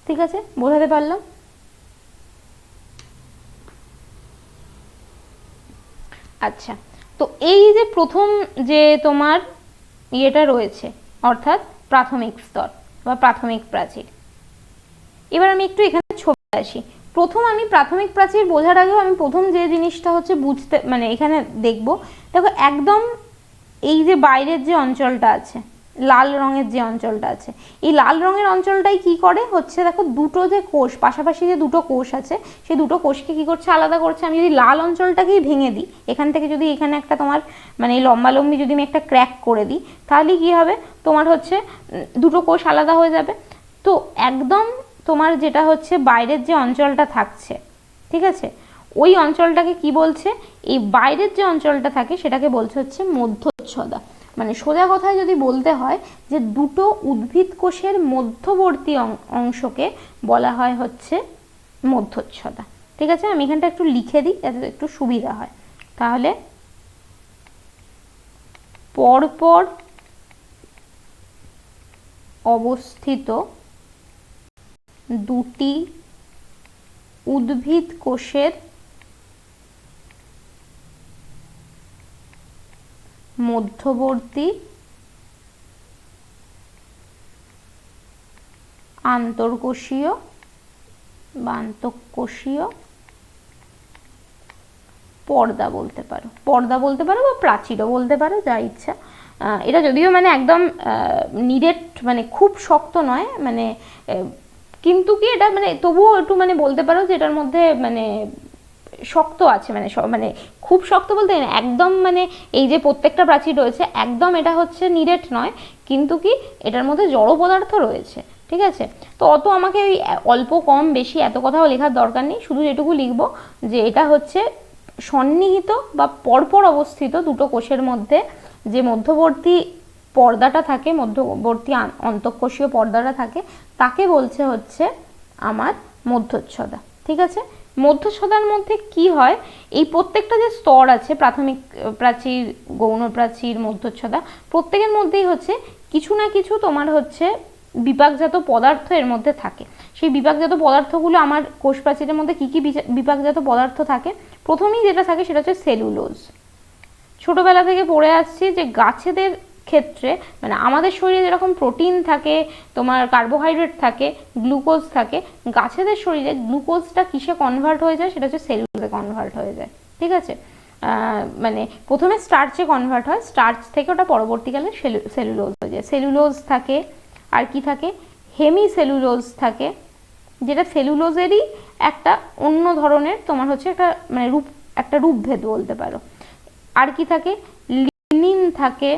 ঠিক আছে, বোঝাতে পারলাম? আচ্ছা, তো এই যে প্রথম যে তোমার ইয়েটা রয়েছে, অর্থাৎ প্রাথমিক স্তর বা প্রাথমিক প্রাচীর। এবার আমি একটু এখানে ছবি আসি। প্রথম আমি প্রাথমিক প্রাচীর বোঝার আগেও আমি প্রথম যে জিনিসটা হচ্ছে বুঝতে, মানে এখানে দেখবো, দেখো একদম এই যে বাইরের যে অঞ্চলটা আছে, লাল রঙের যে অঞ্চলটা আছে, এই লাল রঙের অঞ্চলটাই কি করে হচ্ছে, দেখো দুটো যে কোষ, পাশাপাশি যে দুটো কোষ আছে, সেই দুটো কোষকে কি করছে, আলাদা করছে। আমি যদি লাল অঞ্চলটাকেই ভেঙে দিই, এখান থেকে যদি এখানে একটা তোমার মানে লম্বালম্বি যদি আমি একটা ক্র্যাক করে দিই, তাহলে কি হবে, তোমার হচ্ছে দুটো কোষ আলাদা হয়ে যাবে। তো একদম তোমার যেটা হচ্ছে বাইরের যে অঞ্চলটা থাকছে, ঠিক আছে, ওই অঞ্চলটাকে কি বলছে, এই বাইরের যে অঞ্চলটা থাকে সেটাকে বলছে হচ্ছে মধ্যচ্ছদা। মানে সোজা কথায় যদি বলতে হয় যে দুটো উদ্ভিদ কোষের মধ্যবর্তী অংশকে বলা হয় হচ্ছে মধ্যচ্ছদা। ঠিক আছে, আমি এখানটা একটু লিখে দিই যাতে একটু সুবিধা হয়। তাহলে পরপর অবস্থিত দুটি উদ্ভিদ কোষের মধ্যবর্তী আন্তঃকোষীয় বা আন্তঃকোষীয় পর্দা বলতে পারো, পর্দা বলতে পারো বা প্রাচীরও বলতে পারো, যা ইচ্ছা। এটা যদিও মানে একদম নিরেট, মানে খুব শক্ত নয়, মানে কিন্তু কি এটা মানে তবুও একটু মানে বলতে পারো যে এটার মধ্যে মানে শক্ত আছে, মানে মানে খুব শক্ত বলতে না, একদম মানে এই যে প্রত্যেকটা প্রাচীর রয়েছে একদম এটা হচ্ছে নিরেট নয়, কিন্তু কি এটার মধ্যে জড় পদার্থ রয়েছে। ঠিক আছে, তো অত আমাকে ওই অল্প কম বেশি এত কথাও লেখার দরকার নেই, শুধু এটুকু লিখবো যে এটা হচ্ছে সন্নিহিত বা পরপর অবস্থিত দুটো কোষের মধ্যে যে মধ্যবর্তী পর্দাটা থাকে, মধ্যবর্তী অন্তঃকোষীয় পর্দাটা থাকে, তাকে বলছে হচ্ছে আমার মধ্যচ্ছদা। ঠিক আছে, মধ্যচ্ছদার মধ্যে কি হয়, এই প্রত্যেকটা যে স্তর আছে, প্রাথমিক প্রাচীর, গৌণ প্রাচীর, মধ্যচ্ছদা, প্রত্যেকের মধ্যেই হচ্ছে কিছু না কিছু তোমার হচ্ছে বিপাকজাত পদার্থ এর মধ্যে থাকে। সেই বিপাকজাত পদার্থগুলো আমার কোষ প্রাচীরের মধ্যে কি কি বিপাকজাত পদার্থ থাকে, প্রথমেই যেটা থাকে সেটা হচ্ছে সেলুলোজ। ছোটবেলা থেকে পড়ে আসছি যে গাছেদের ক্ষেত্রে, মানে আমাদের শরীরে যেরকম প্রোটিন থাকে, তোমার কার্বোহাইড্রেট থাকে, গ্লুকোজ থাকে, গাছেদের শরীরে গ্লুকোজটা কিসে কনভার্ট হয়ে যায়, সেটা হচ্ছে সেলুলোজে কনভার্ট হয়ে যায়। ঠিক আছে, মানে প্রথমে স্টার্চে কনভার্ট হয়, স্টার্চ থেকে ওটা পরবর্তীকালে সেলুলোজ হয়ে যায়। সেলুলোজ থাকে, আর কি থাকে, হেমি সেলুলোজ থাকে, যেটা সেলুলোজেরই একটা অন্য ধরনের তোমার হচ্ছে একটা মানে একটা রূপভেদ বলতে পারো। আর কি থাকে, লিনিন থাকে,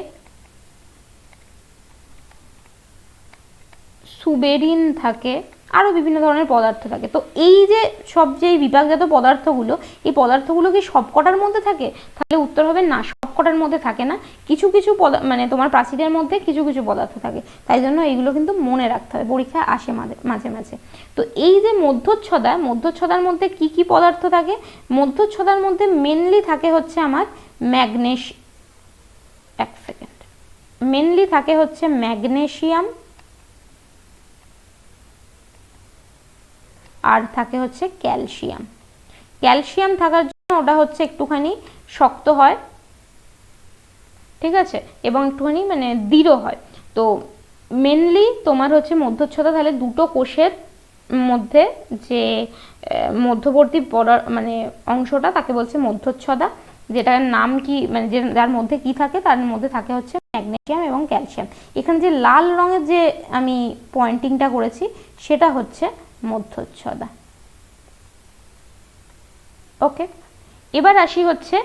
সুবেরিন থাকে, আরও বিভিন্ন ধরনের পদার্থ থাকে। তো এই যে সব যে বিপাকজাত পদার্থগুলো, এই পদার্থগুলো কি সবকটার মধ্যে থাকে, তাহলে উত্তর হবে না, সবকটার মধ্যে থাকে না, কিছু কিছু মানে তোমার প্রাচীরের মধ্যে কিছু কিছু পদার্থ থাকে। তাই জন্য এইগুলো কিন্তু মনে রাখতে হবে, পরীক্ষায় আসে মাঝে মাঝে। তো এই যে মধ্যচ্ছদা, মধ্যচ্ছদার মধ্যে কি কি পদার্থ থাকে, মধ্যচ্ছদার মধ্যে মেনলি থাকে হচ্ছে আমার মেনলি থাকে হচ্ছে ম্যাগনেসিয়াম, আর থাকে হচ্ছে ক্যালসিয়াম। ক্যালসিয়াম থাকার জন্য ওটা হচ্ছে একটুখানি শক্ত হয়, ঠিক আছে, এবং একটুখানি মানে দৃঢ় হয়। তো মেনলি তোমার হচ্ছে মধ্যচ্ছদা, তাহলে দুটো কোষের মধ্যে যে মধ্যবর্তী মানে অংশটা তাকে বলছে মধ্যচ্ছদা, যেটার নাম কি মানে যার মধ্যে কি থাকে, তার মধ্যে থাকে হচ্ছে ম্যাগনেসিয়াম এবং ক্যালসিয়াম। এখানে যে লাল রঙের যে আমি পয়েন্টিংটা করেছি সেটা হচ্ছে মধ্যচ্ছদা। ওকে, এবার আসি হচ্ছে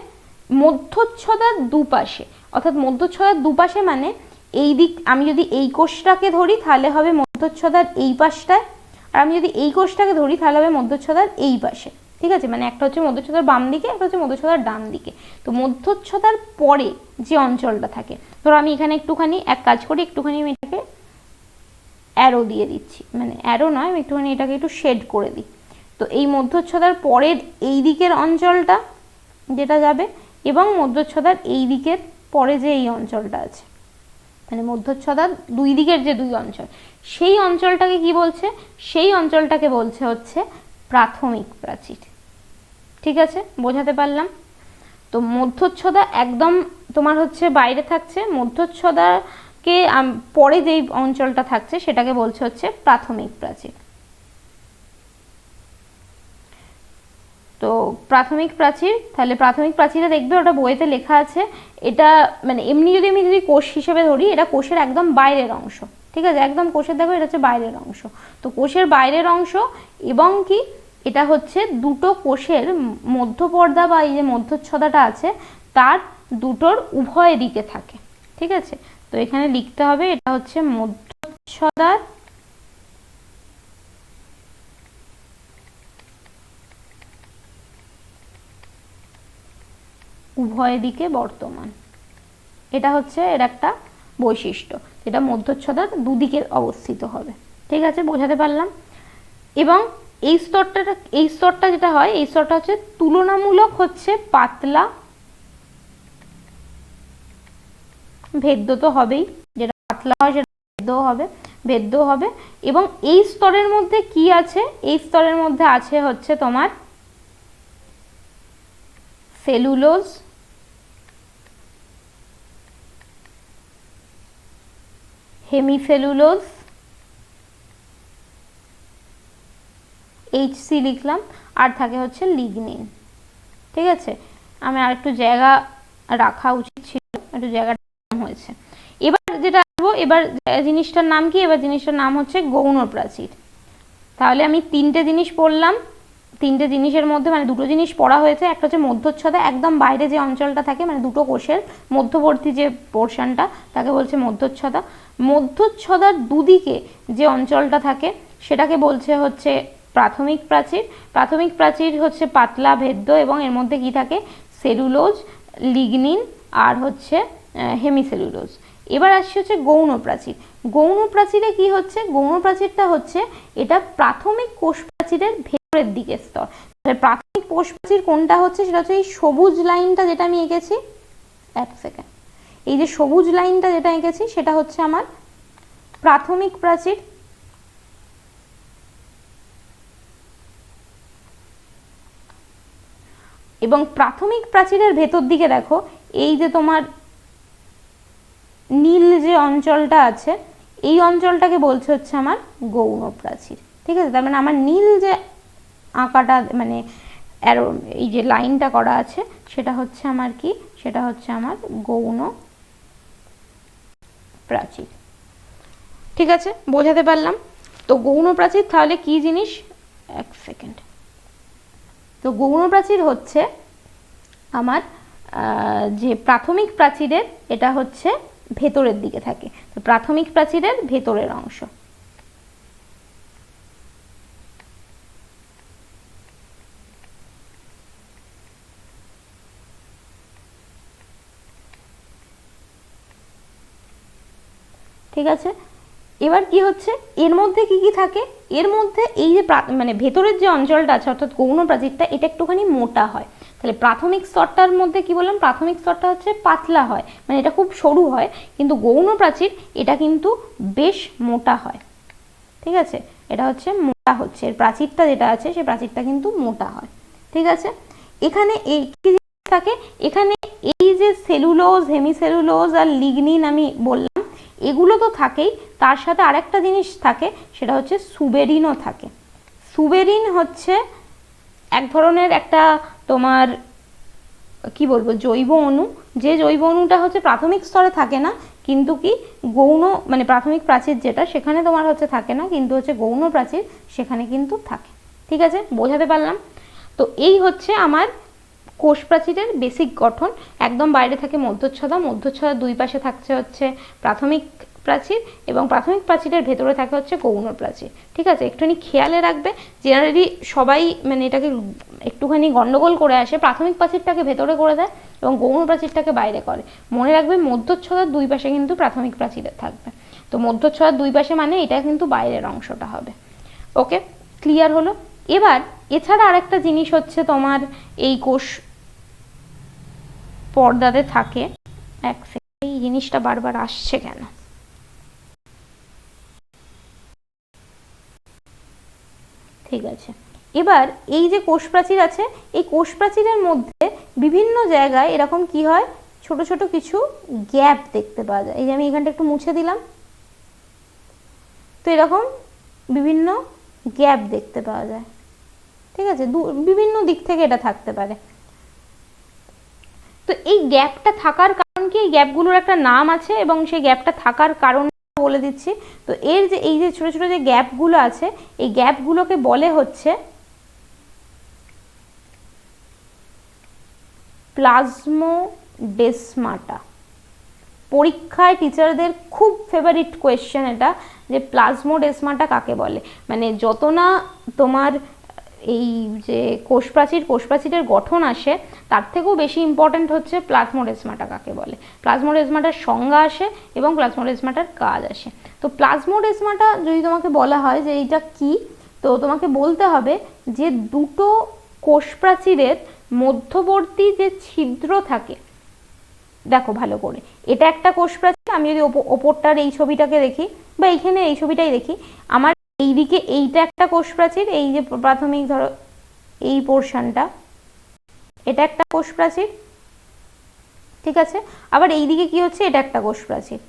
মধ্যচ্ছদার দুপাশে, অর্থাৎ মধ্যচ্ছদার দুপাশে মানে এই দিক, আমি যদি এই কোষটাকে ধরি তাহলে হবে মধ্যচ্ছদার এই পাশটায়, আর আমি যদি এই কোষটাকে ধরি তাহলে হবে মধ্যচ্ছদার এই পাশে। ঠিক আছে, মানে একটা হচ্ছে মধ্যচ্ছদার বাম দিকে, একটা হচ্ছে মধ্যচ্ছদার ডান দিকে। তো মধ্যচ্ছদার পরে যে অঞ্চলটা থাকে, ধরো আমি এখানে একটুখানি এক কাজ করি, একটুখানি আমি এটাকে অ্যারো দিয়ে দিচ্ছি, মানে অ্যারো নয়, আমি একটুখানি এটাকে একটু শেড করে দিই। তো এই মধ্যচ্ছদার পরের এই দিকের অঞ্চলটা যেটা যাবে, এবং মধ্যচ্ছদার এই দিকের পরে যে এই অঞ্চলটা আছে, মানে মধ্যচ্ছদার দুই দিকের যে দুই অঞ্চল, সেই অঞ্চলটাকে কি বলছে? সেই অঞ্চলটাকে বলছে হচ্ছে প্রাথমিক প্রাচীর। ঠিক আছে, বোঝাতে পারলাম? তো মধ্যচ্ছদা একদম তোমার হচ্ছে বাইরে থাকছে, মধ্যচ্ছদাকে পরে যেই অঞ্চলটা থাকছে সেটাকে বলছে হচ্ছে প্রাথমিক প্রাচীর। তো প্রাথমিক প্রাচীর, তাহলে প্রাথমিক প্রাচীরে দেখবে ওটা বইতে লেখা আছে, এটা মানে এমনি যদি আমি যদি কোষ হিসেবে ধরি, এটা কোষের একদম বাইরের অংশ। ঠিক আছে, একদম কোষের দেখো এটা হচ্ছে বাইরের অংশ। তো কোষের বাইরের অংশ, এবং কি এটা হচ্ছে দুটো কোষের মধ্যপর্দা বা এই যে মধ্যচ্ছদাটা আছে তার দুটোর উভয় দিকে থাকে। ঠিক আছে, তো এখানে লিখতে হবে এটা হচ্ছে মধ্যচ্ছদার উভয় দিকে বর্তমান। এটা হচ্ছে এর একটা বৈশিষ্ট্য, যেটা মধ্যচ্ছদার দুদিকে অবস্থিত হবে। ঠিক আছে, বোঝাতে পারলাম? এবং এই স্তরটা যেটা হয়, এই স্তরটা হচ্ছে তুলনামূলক হচ্ছে পাতলা, ভেদ্য তো হবেই, যেটা পাতলা হয় সেটা ভেদ্য হবে। এবং এই স্তরের মধ্যে কি আছে? এই স্তরের মধ্যে আছে হচ্ছে তোমার সেলুলোজ, হেমিসেলুলোজ, HC লিখলাম, আর থাকে হচ্ছে লিগনিন। ঠিক আছে, আমি আর একটু জায়গা রাখা উচিত ছিল, একটু জায়গাটা কম হয়েছে। এবার যেটা আসবো, এবার জিনিসটার নাম কি? এবার জিনিসটার নাম হচ্ছে গৌণ প্রাচীর। তাহলে আমি তিনটে জিনিস পড়লাম, তিনটে জিনিসের মধ্যে মানে দুটো জিনিস পড়া হয়েছে। একটা হচ্ছে মধ্যচ্ছদা, একদম বাইরে যে অঞ্চলটা থাকে, মানে দুটো কোষের মধ্যবর্তী যে পোর্শনটা তাকে বলছে মধ্যচ্ছদা। মধ্যচ্ছদার দুদিকে যে অঞ্চলটা থাকে সেটাকে বলছে হচ্ছে প্রাথমিক প্রাচীর। প্রাথমিক প্রাচীর হচ্ছে পাতলা, ভেদ্য, এবং এর মধ্যে কি থাকে? সেলুলোজ, লিগনিন আর হচ্ছে হেমিসেলুলোজ। এবার আসছে হচ্ছে গৌণ প্রাচীর। গৌণ প্রাচীরে কি হচ্ছে? গৌণ প্রাচীরটা হচ্ছে এটা প্রাথমিক কোষ প্রাচীরের ভেতরের দিকের স্তর। তাহলে প্রাথমিক কোষ প্রাচীর কোনটা হচ্ছে? সেটা হচ্ছে এই সবুজ লাইনটা যেটা আমি এঁকেছি, এক সেকেন্ড, এই যে সবুজ লাইনটা যেটা এঁকেছি সেটা হচ্ছে আমার প্রাথমিক প্রাচীর। এবং প্রাথমিক প্রাচীরের ভেতর দিকে দেখো এই যে তোমার নীল যে অঞ্চলটা আছে, এই অঞ্চলটাকে বলছে হচ্ছে আমার গৌণ প্রাচীর। ঠিক আছে, তার মানে আমার নীল যে আঁকাটা মানে এই যে লাইনটা করা আছে সেটা হচ্ছে আমার কি? সেটা হচ্ছে আমার গৌণ প্রাচীর। ঠিক আছে, বোঝাতে পারলাম? তো গৌণ প্রাচীর তাহলে কি জিনিস? এক সেকেন্ড। তো গৌণ প্রাচীর হচ্ছে আমার যে প্রাথমিক প্রাচীরের, এটা হচ্ছে ভেতরের দিকে থাকে। তো প্রাথমিক প্রাচীরের ভেতরের অংশ। ঠিক আছে, এবার কি হচ্ছে? এর মধ্যে কি কি থাকে? এর মধ্যে এই যে মানে ভেতরের যে অঞ্চলটা আছে অর্থাৎ গৌণ প্রাচীরটা, এটা একটুখানি মোটা হয়। তাহলে প্রাথমিক স্তরটার মধ্যে কি বললাম? প্রাথমিক স্তরটা হচ্ছে পাতলা হয়, মানে এটা খুব সরু হয়, কিন্তু গৌণ প্রাচীর এটা কিন্তু বেশ মোটা হয়। ঠিক আছে, এটা হচ্ছে মোটা হচ্ছে, এর প্রাচীরটা যেটা আছে সেই প্রাচীরটা কিন্তু মোটা হয়। ঠিক আছে, এখানে এই কি থাকে? এখানে এই যে সেলুলোজ, হেমিসেলুলোজ আর লিগনিন আমি বললাম, এগুলো তো থাকেই, তার সাথে আরেকটা জিনিস থাকে, সেটা হচ্ছে সুবেরিনও থাকে। সুবেরিন হচ্ছে এক ধরনের একটা তোমার কি বলবো জৈব অণু, যে জৈব অণুটা হচ্ছে প্রাথমিক স্তরে থাকে না, কিন্তু কি গৌণ মানে প্রাথমিক প্রাচীর যেটা সেখানে তোমার হচ্ছে থাকে না, কিন্তু হচ্ছে গৌণ প্রাচীর সেখানে কিন্তু থাকে। ঠিক আছে, বোঝাতে পারলাম? তো এই হচ্ছে আমার কোষ প্রাচীরের বেসিক গঠন। একদম বাইরে থাকে মধ্যচ্ছদা, মধ্যচ্ছদার দুই পাশে থাকছে হচ্ছে প্রাথমিক প্রাচীর এবং প্রাথমিক প্রাচীরের ভেতরে থাকে হচ্ছে গৌণ প্রাচীর। ঠিক আছে, একটুখানি খেয়ালে রাখবে, জেনারেলি সবাই মানে এটাকে একটুখানি গন্ডগোল করে আসে, প্রাথমিক প্রাচীরটাকে ভেতরে করে দেয় এবং গৌণ প্রাচীরটাকে বাইরে করে। মনে রাখবে মধ্যচ্ছদার দুই পাশে কিন্তু প্রাথমিক প্রাচীরের থাকবে। তো মধ্যচ্ছদার দুই পাশে মানে এটা কিন্তু বাইরের অংশটা হবে। ওকে, ক্লিয়ার হলো? এবার এছাড়া আরেকটা জিনিস হচ্ছে তোমার এই কোষ পর্দাতে থাকে, এক সেকেন্ড, এই জিনিসটা বারবার আসছে কেন? ঠিক আছে, এবার এই যে কোষ প্রাচীর আছে, এই কোষ প্রাচীরের মধ্যে বিভিন্ন জায়গায় এরকম কি হয়, ছোট ছোট কিছু গ্যাপ দেখতে পাওয়া যায়। এই যে আমি এখানটা একটু মুছে দিলাম, তো এরকম বিভিন্ন গ্যাপ দেখতে পাওয়া যায়। ঠিক আছে, বিভিন্ন দিক থেকে এটা থাকতে পারে। তো এই গ্যাপটা থাকার কারণ কি, এই গ্যাপগুলোর একটা নাম আছে এবং সেই গ্যাপটা থাকার কারণ বলে দিচ্ছি। তো এর যে এই যে ছোট ছোট যে গ্যাপগুলো আছে, এই গ্যাপগুলোকে বলে হচ্ছে প্লাজমোডেসমাটা। পরীক্ষায় টিচারদের খুব ফেভারিট কোয়েশ্চেন এটা, যে প্লাজমোডেসমাটা কাকে বলে। মানে যত না তোমার এই যে কোষ প্রাচীরের গঠন আসে, তার থেকেও বেশি ইম্পর্ট্যান্ট হচ্ছে প্লাজমোডেসমাটা কাকে বলে, প্লাজমোডেসমাটার সংজ্ঞা আসে এবং প্লাজমোডেসমাটার কাজ আসে। তো প্লাজমোডেসমাটা যদি তোমাকে বলা হয় যে এইটা কি, তো তোমাকে বলতে হবে যে দুটো কোষ প্রাচীরের মধ্যবর্তী যে ছিদ্র থাকে, দেখো ভালো করে, এটা একটা কোষ প্রাচীর, আমি যদি ওপরটার এই ছবিটাকে দেখি বা এইখানে এই ছবিটাই দেখি, আমার এইদিকে এইটা একটা কোষ প্রাচীর, এই যে প্রাথমিক ধরো এই পোর্শনটা, এটা একটা কোষ প্রাচীর। ঠিক আছে, আবার এইদিকে কি হচ্ছে, এটা একটা কোষ প্রাচীর।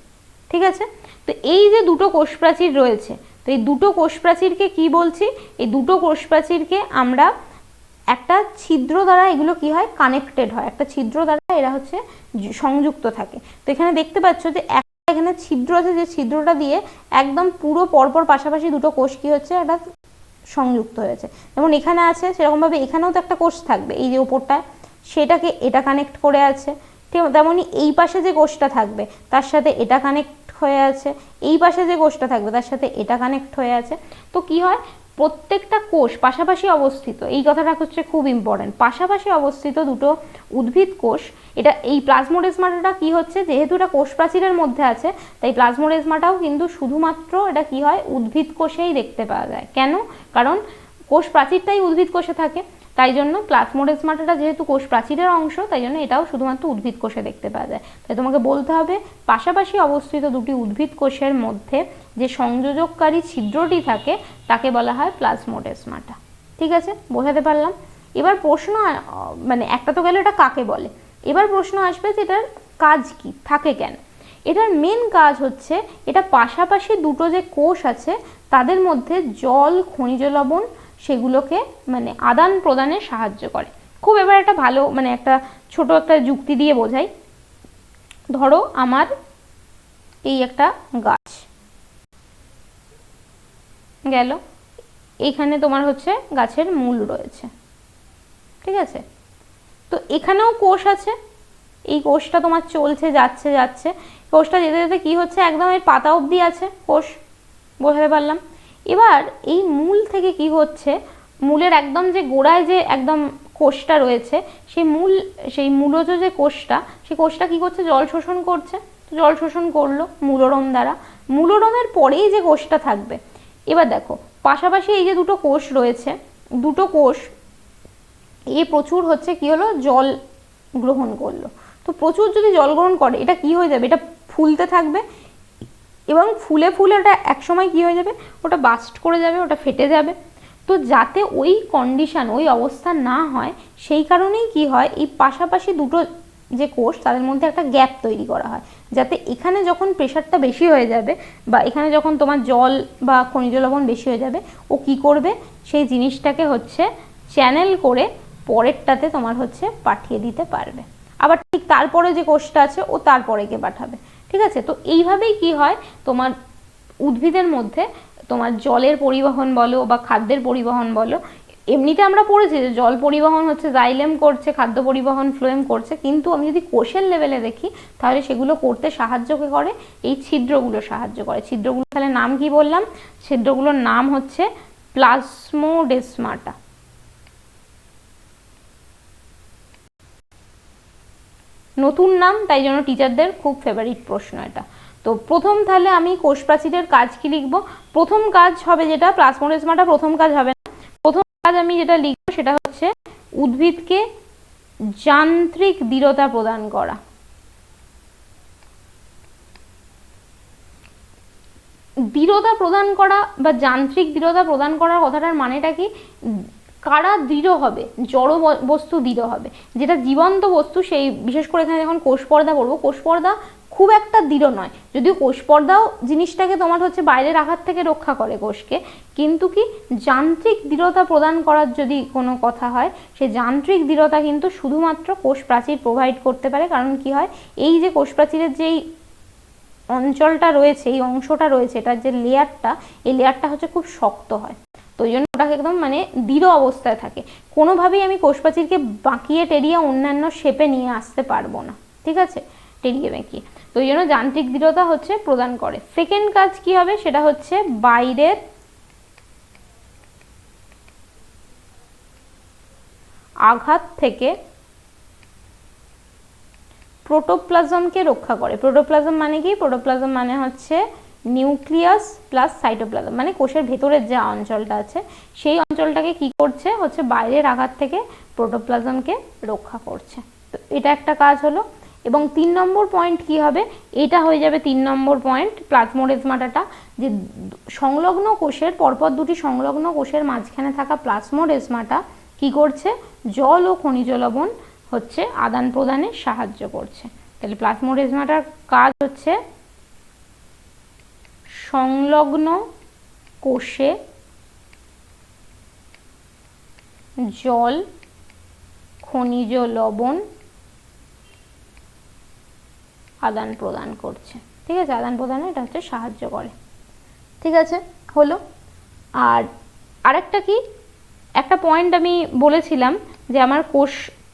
ঠিক আছে, তো এই যে দুটো কোষ প্রাচীর রয়েছে, তো এই দুটো কোষ প্রাচীরকে কি বলছি, এই দুটো কোষ প্রাচীরকে আমরা একটা ছিদ্র দ্বারা, এগুলো কি হয়, কানেক্টেড হয়, একটা ছিদ্র দ্বারা এরা হচ্ছে সংযুক্ত থাকে। তো এখানে দেখতে পাচ্ছ যে এখানে ছিদ্র আছে, যে ছিদ্রটা দিয়ে একদম পুরো পরপর পাশাপাশি দুটো কোষ কি হচ্ছে, এটা সংযুক্ত হয়েছে। যেমন এখানে আছে সেরকম ভাবে এখানেও তো একটা কোষ থাকবে, এই যে উপরটা, সেটাকে এটা কানেক্ট করে আছে। ঠিক তেমনই এই পাশে যে কোষটা থাকবে তার সাথে এটা কানেক্ট হয়ে আছে, এই পাশে যে কোষটা থাকবে তার সাথে এটা কানেক্ট হয়ে আছে। তো কি হয়, প্রত্যেকটা কোষ পাশাপাশি অবস্থিত, এই কথাটা হচ্ছে খুব ইম্পর্টেন্ট, পাশাপাশি অবস্থিত দুটো উদ্ভিদ কোষ। এটা এই প্লাজমোডেসমাটাটা কি হচ্ছে, যেহেতু এটা কোষ প্রাচীরের মধ্যে আছে, তাই প্লাজমোডেসমাটাও কিন্তু শুধুমাত্র এটা কি হয়, উদ্ভিদ কোষেই দেখতে পাওয়া যায়। কেন? কারণ কোষ প্রাচীরটাই উদ্ভিদ কোষে থাকে, তাই জন্য প্লাজমোডেসমাটাটা যেহেতু কোষ প্রাচীরের অংশ, তাই জন্য এটাও শুধুমাত্র উদ্ভিদ কোষে দেখতে পাওয়া যায়। তাই তোমাকে বলতে হবে পাশাপাশি অবস্থিত দুটি উদ্ভিদ কোষের মধ্যে যে সংযোজককারী ছিদ্রটি থাকে তাকে বলা হয় প্লাজমোডেসমাটা। ঠিক আছে, বোঝাতে পারলাম? এবার প্রশ্ন, মানে একটা তো গেল এটা কাকে বলে, এবার প্রশ্ন আসবে যে এটার কাজ কি, থাকে কেন। এটার মেন কাজ হচ্ছে এটা পাশাপাশি দুটো যে কোষ আছে তাদের মধ্যে জল, খনিজ লবণ সেগুলোকে মানে আদান প্রদানে সাহায্য করে। খুব এবার একটা ভালো মানে একটা ছোট একটা যুক্তি দিয়ে বোঝাই। ধরো আমার এই একটা গাছ গেল, এইখানে তোমার হচ্ছে গাছের মূল রয়েছে। ঠিক আছে, তো এখানেও কোষ আছে, এই কোষটা তোমার চলছে, যাচ্ছে যাচ্ছে, কোষটা যেতে যেতে কি হচ্ছে, একদম এর পাতা অবধি আছে কোষ, বোঝাতে পারলাম? এবার এই মূল থেকে কি হচ্ছে, মূলের একদম যে গোড়ায় যে একদম কোষটা রয়েছে, সেই মূলজ যে কোষটা, সেই কোষটা কি করছে, জল শোষণ করছে। তো জল শোষণ করলো মূলরম দ্বারা, মূলরমের পরেই যে কোষটা থাকবে। এবার দেখো পাশাপাশি এই যে দুটো কোষ রয়েছে, দুটো কোষ এ প্রচুর হচ্ছে কি হলো, জল গ্রহণ করলো। তো প্রচুর যদি জল গ্রহণ করে, এটা কি হয়ে যাবে, এটা ফুলতে থাকবে এবং ফুলে ফুলে ওটা একসময় কি হয়ে যাবে, ওটা বাস্ট করে যাবে, ওটা ফেটে যাবে। তো যাতে ওই কন্ডিশন, ওই অবস্থা না হয়, সেই কারণেই কি হয়, এই পাশাপাশি দুটো যে কোষ তাদের মধ্যে একটা গ্যাপ তৈরি করা হয়, যাতে এখানে যখন প্রেশারটা বেশি হয়ে যাবে বা এখানে যখন তোমার জল বা খনিজ লবণ বেশি হয়ে যাবে, ও কি করবে, সেই জিনিসটাকে হচ্ছে চ্যানেল করে পরেরটাতে তোমার হচ্ছে পাঠিয়ে দিতে পারবে। আবার ঠিক তারপরে যে কোষটা আছে ও তারপরে কে পাঠাবে। ঠিক আছে, তো এইভাবেই কি হয়, তোমার উদ্ভিদের মধ্যে তোমার জলের পরিবহন বলো বা খাদ্যের পরিবহন বলো, এমনিতে আমরা পড়েছি যে জল পরিবহন হচ্ছে জাইলেম করছে, খাদ্য পরিবহন ফ্লোয়েম করছে, কিন্তু আমি যদি কোষের লেভেলে দেখি তাহলে সেগুলো করতে সাহায্য করে এই ছিদ্রগুলো সাহায্য করে। ছিদ্রগুলো তাহলে নাম কি বললাম? ছিদ্রগুলোর নাম হচ্ছে প্লাজমোডেসমাটা। নতুন নাম, তাই জন্য টিচারদের খুব ফেভারিট প্রশ্ন এটা। তো প্রথম তাহলে আমি কোষ প্রাচীরের কাজ কি লিখবো? প্রথম কাজ হবে যেটা প্লাজমোডেসমাটা, প্রথম কাজ হবে না, প্রথম কাজ আমি যেটা লিখবো সেটা হচ্ছে উদ্ভিদকে যান্ত্রিক দৃঢ়তা প্রদান করা। দৃঢ়তা প্রদান করা বা যান্ত্রিক দৃঢ়তা প্রদান করার কথাটার মানেটা কি? কারা দৃঢ় হবে? জড় বস্তু দৃঢ় হবে, যেটা জীবন্ত বস্তু সেই, বিশেষ করে এখানে যখন কোষ পর্দা পড়বো, কোষ পর্দা খুব একটা দৃঢ় নয়, যদিও কোষ পর্দাও জিনিসটাকে তোমার হচ্ছে বাইরের আঘাত থেকে রক্ষা করে কোষকে, কিন্তু কি যান্ত্রিক দৃঢ়তা প্রদান করার যদি কোনো কথা হয়, সেই যান্ত্রিক দৃঢ়তা কিন্তু শুধুমাত্র কোষ প্রাচীর প্রোভাইড করতে পারে। কারণ কি হয়, এই যে কোষ প্রাচীরের যেই অঞ্চলটা রয়েছে, এই অংশটা রয়েছে, এটার যে লেয়ারটা, এই লেয়ারটা হচ্ছে খুব শক্ত হয়, তো ওই জন্য ওটাকে একদম মানে দৃঢ় অবস্থায় থাকে। কোনোভাবেই আমি কোষ প্রাচীরকে বাঁকিয়ে টেরিয়ে অন্যান্য শেপে নিয়ে আসতে পারবো না, ঠিক আছে, টেরিয়ে বেঁকিয়ে। তো ওই জন্য যান্ত্রিক দৃঢ়তা হচ্ছে প্রদান করে। সেকেন্ড কাজ কি হবে? সেটা হচ্ছে বাইরের আঘাত থেকে প্রোটোপ্লাজমকে রক্ষা করে। প্রোটোপ্লাজম মানে কি? প্রোটোপ্লাজম মানে হচ্ছে নিউক্লিয়াস প্লাস সাইটোপ্লাজম, মানে কোষের ভেতরের যে অঞ্চলটা আছে সেই অঞ্চলটাকে কি করছে? হচ্ছে বাইরের আঘাত থেকে প্রোটোপ্লাজমকে রক্ষা করছে। তো এটা একটা কাজ হলো। এবং 3 নম্বর পয়েন্ট কি হবে? এটা হয়ে যাবে 3 নম্বর পয়েন্ট প্লাজমোডেসমাটাটা, যে সংলগ্ন কোষের, পরপর দুটি সংলগ্ন কোষের মাঝখানে থাকা প্লাজমোডেসমাটা কি করছে? জল ও খনিজ লবণ হচ্ছে আদান প্রদানে সাহায্য করছে। তাহলে প্লাজমোডেসমাটার কাজ হচ্ছে সংলগ্ন কোষে জল, খনিজ লবণ আদান প্রদান করছে, ঠিক আছে, আদান প্রদানে এটা হচ্ছে সাহায্য করে, ঠিক আছে, হলো। আর আরেকটা কি, একটা পয়েন্ট আমি বলেছিলাম যে আমার কোষ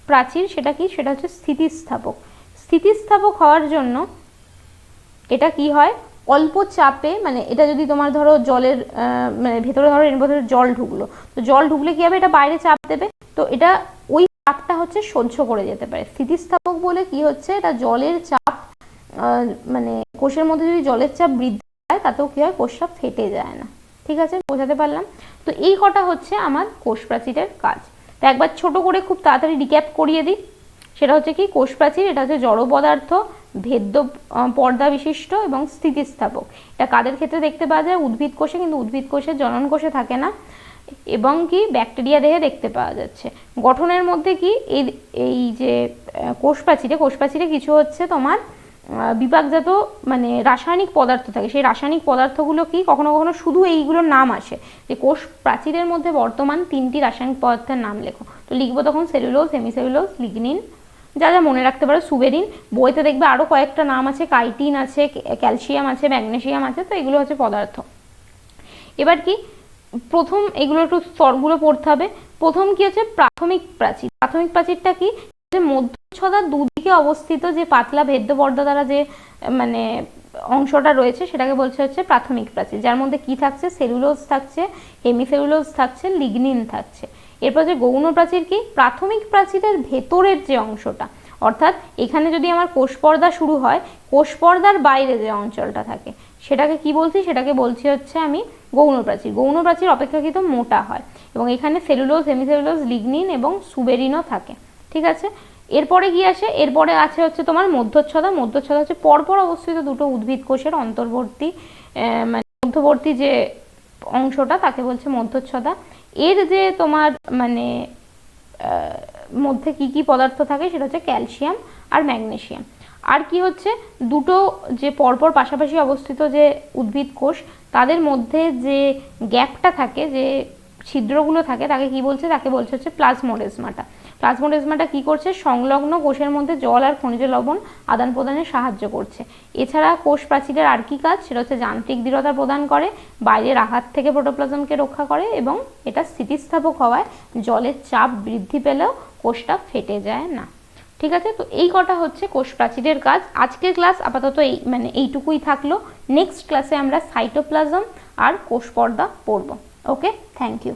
প্রাচীর, সেটা কি? সেটা হচ্ছে স্থিতিস্থাপক। স্থিতিস্থাপক হওয়ার জন্য এটা কি হয়? অল্প চাপে, মানে এটা যদি তোমার ধরো জলের মানে ভেতরে ধরো এর ভেতরে জল ঢুকলো, তো জল ঢুকলে কি হবে? এটা বাইরে চাপ দেবে, তো এটা ওই চাপটা হচ্ছে সহ্য করে যেতে পারে। স্থিতিস্থাপক বলে কি হচ্ছে? এটা জলের চাপ, মানে কোষের মধ্যে যদি জলের চাপ বৃদ্ধি পায় তাতেও কি হয়? কোষটা ফেটে যায় না, ঠিক আছে, বোঝাতে পারলাম? তো এই কটা হচ্ছে আমার কোষ প্রাচীরের কাজ। তো একবার ছোট করে খুব তাড়াতাড়ি রিক্যাপ করিয়ে দিই। সেটা হচ্ছে কি? কোষ প্রাচীর এটা হচ্ছে জড় পদার্থ, ভেদ্য পর্দা বিশিষ্ট এবং স্থিতিস্থাপক। এটা কাদের ক্ষেত্রে দেখতে পাওয়া যায়? উদ্ভিদ কোষে, কিন্তু উদ্ভিদ কোষে জনন কোষে থাকে না, এবং কি ব্যাকটেরিয়া দেহে দেখতে পাওয়া যাচ্ছে। গঠনের মধ্যে কি এই যে কোষ প্রাচীরে কিছু হচ্ছে তোমার বিপাকজাত মানে রাসায়নিক পদার্থ থাকে। সেই রাসায়নিক পদার্থগুলো কি কখনো কখনো শুধু এইগুলোর নাম আসে, যে কোষ প্রাচীরের মধ্যে বর্তমান 3টি রাসায়নিক পদার্থের নাম লেখো, তো লিখবো তখন সেলুলোজ, হেমিসেলুলোজ, লিগনিন, যা যা মনে রাখতে পারো, সুবেরিন। বইতে দেখবে আরও কয়েকটা নাম আছে, কাইটিন আছে, ক্যালসিয়াম আছে, ম্যাগনেসিয়াম আছে, তো এগুলো হচ্ছে পদার্থ। এবার কি প্রথম এগুলো একটু স্তরগুলো পড়তে হবে। প্রথম কি হচ্ছে? প্রাথমিক প্রাচীর। প্রাথমিক প্রাচীরটা কি? মধ্যচ্ছদার দুদিকে অবস্থিত যে পাতলা ভেদ্য পর্দা দ্বারা যে মানে অংশটা রয়েছে সেটাকে বলছে হচ্ছে প্রাথমিক প্রাচীর, যার মধ্যে কি থাকছে? সেলুলোজ থাকছে, হেমিসেলুলোজ থাকছে, লিগনিন থাকছে। এরপর যে গৌণ প্রাচীর কি? প্রাথমিক প্রাচীরের ভেতরের যে অংশটা, অর্থাৎ এখানে যদি আমার কোষ পর্দা শুরু হয়, কোষ পর্দার বাইরে যে অঞ্চলটা থাকে সেটাকে কি বলছি? সেটাকে বলছি হচ্ছে আমি গৌণ প্রাচীর। গৌণ প্রাচীর অপেক্ষাকৃত মোটা হয় এবং এখানে সেলুলোজ, হেমিসেলুলোজ, লিগনিন এবং সুবেরিনও থাকে, ঠিক আছে। এরপরে কি আসে? এরপরে আছে হচ্ছে তোমার মধ্যচ্ছদা। মধ্যচ্ছদা হচ্ছে পরপর অবস্থিত দুটো উদ্ভিদ কোষের অন্তর্বর্তী মানে মধ্যবর্তী যে অংশটা তাকে বলছে মধ্যচ্ছদা। এর যে তোমার মানে মধ্যে কি কি পদার্থ থাকে সেটা হচ্ছে ক্যালসিয়াম আর ম্যাগনেসিয়াম। আর কি হচ্ছে? দুটো যে পরপর পাশাপাশি অবস্থিত যে উদ্ভিদ কোষ তাদের মধ্যে যে গ্যাপটা থাকে, যে ছিদ্রগুলো থাকে, তাকে কি বলছে? তাকে বলছে হচ্ছে প্লাজমোডেসমাটা। প্লাজমোডেজমাটা কি করছে, সংলগ্ন কোষের মধ্যে জল আর খনিজ লবণ আদান প্রদানে সাহায্য করছে। এছাড়া কোষ প্রাচীরের আর কি কাজ, সেটা হচ্ছে যান্ত্রিক দৃঢ়তা প্রদান করে, বাইরের আঘাত থেকে প্রোটোপ্লাজমকে রক্ষা করে এবং এটা স্থিতিস্থাপক হওয়ায় জলের চাপ বৃদ্ধি পেলেও কোষটা ফেটে যায় না। ঠিক আছে, তো এই কটা হচ্ছে কোষ প্রাচীরের কাজ। আজকের ক্লাস আপাতত এইটুকুই থাকলো। নেক্সট ক্লাসে আমরা সাইটোপ্লাজম আর কোষ পর্দা পড়ব। ওকে, থ্যাংক ইউ।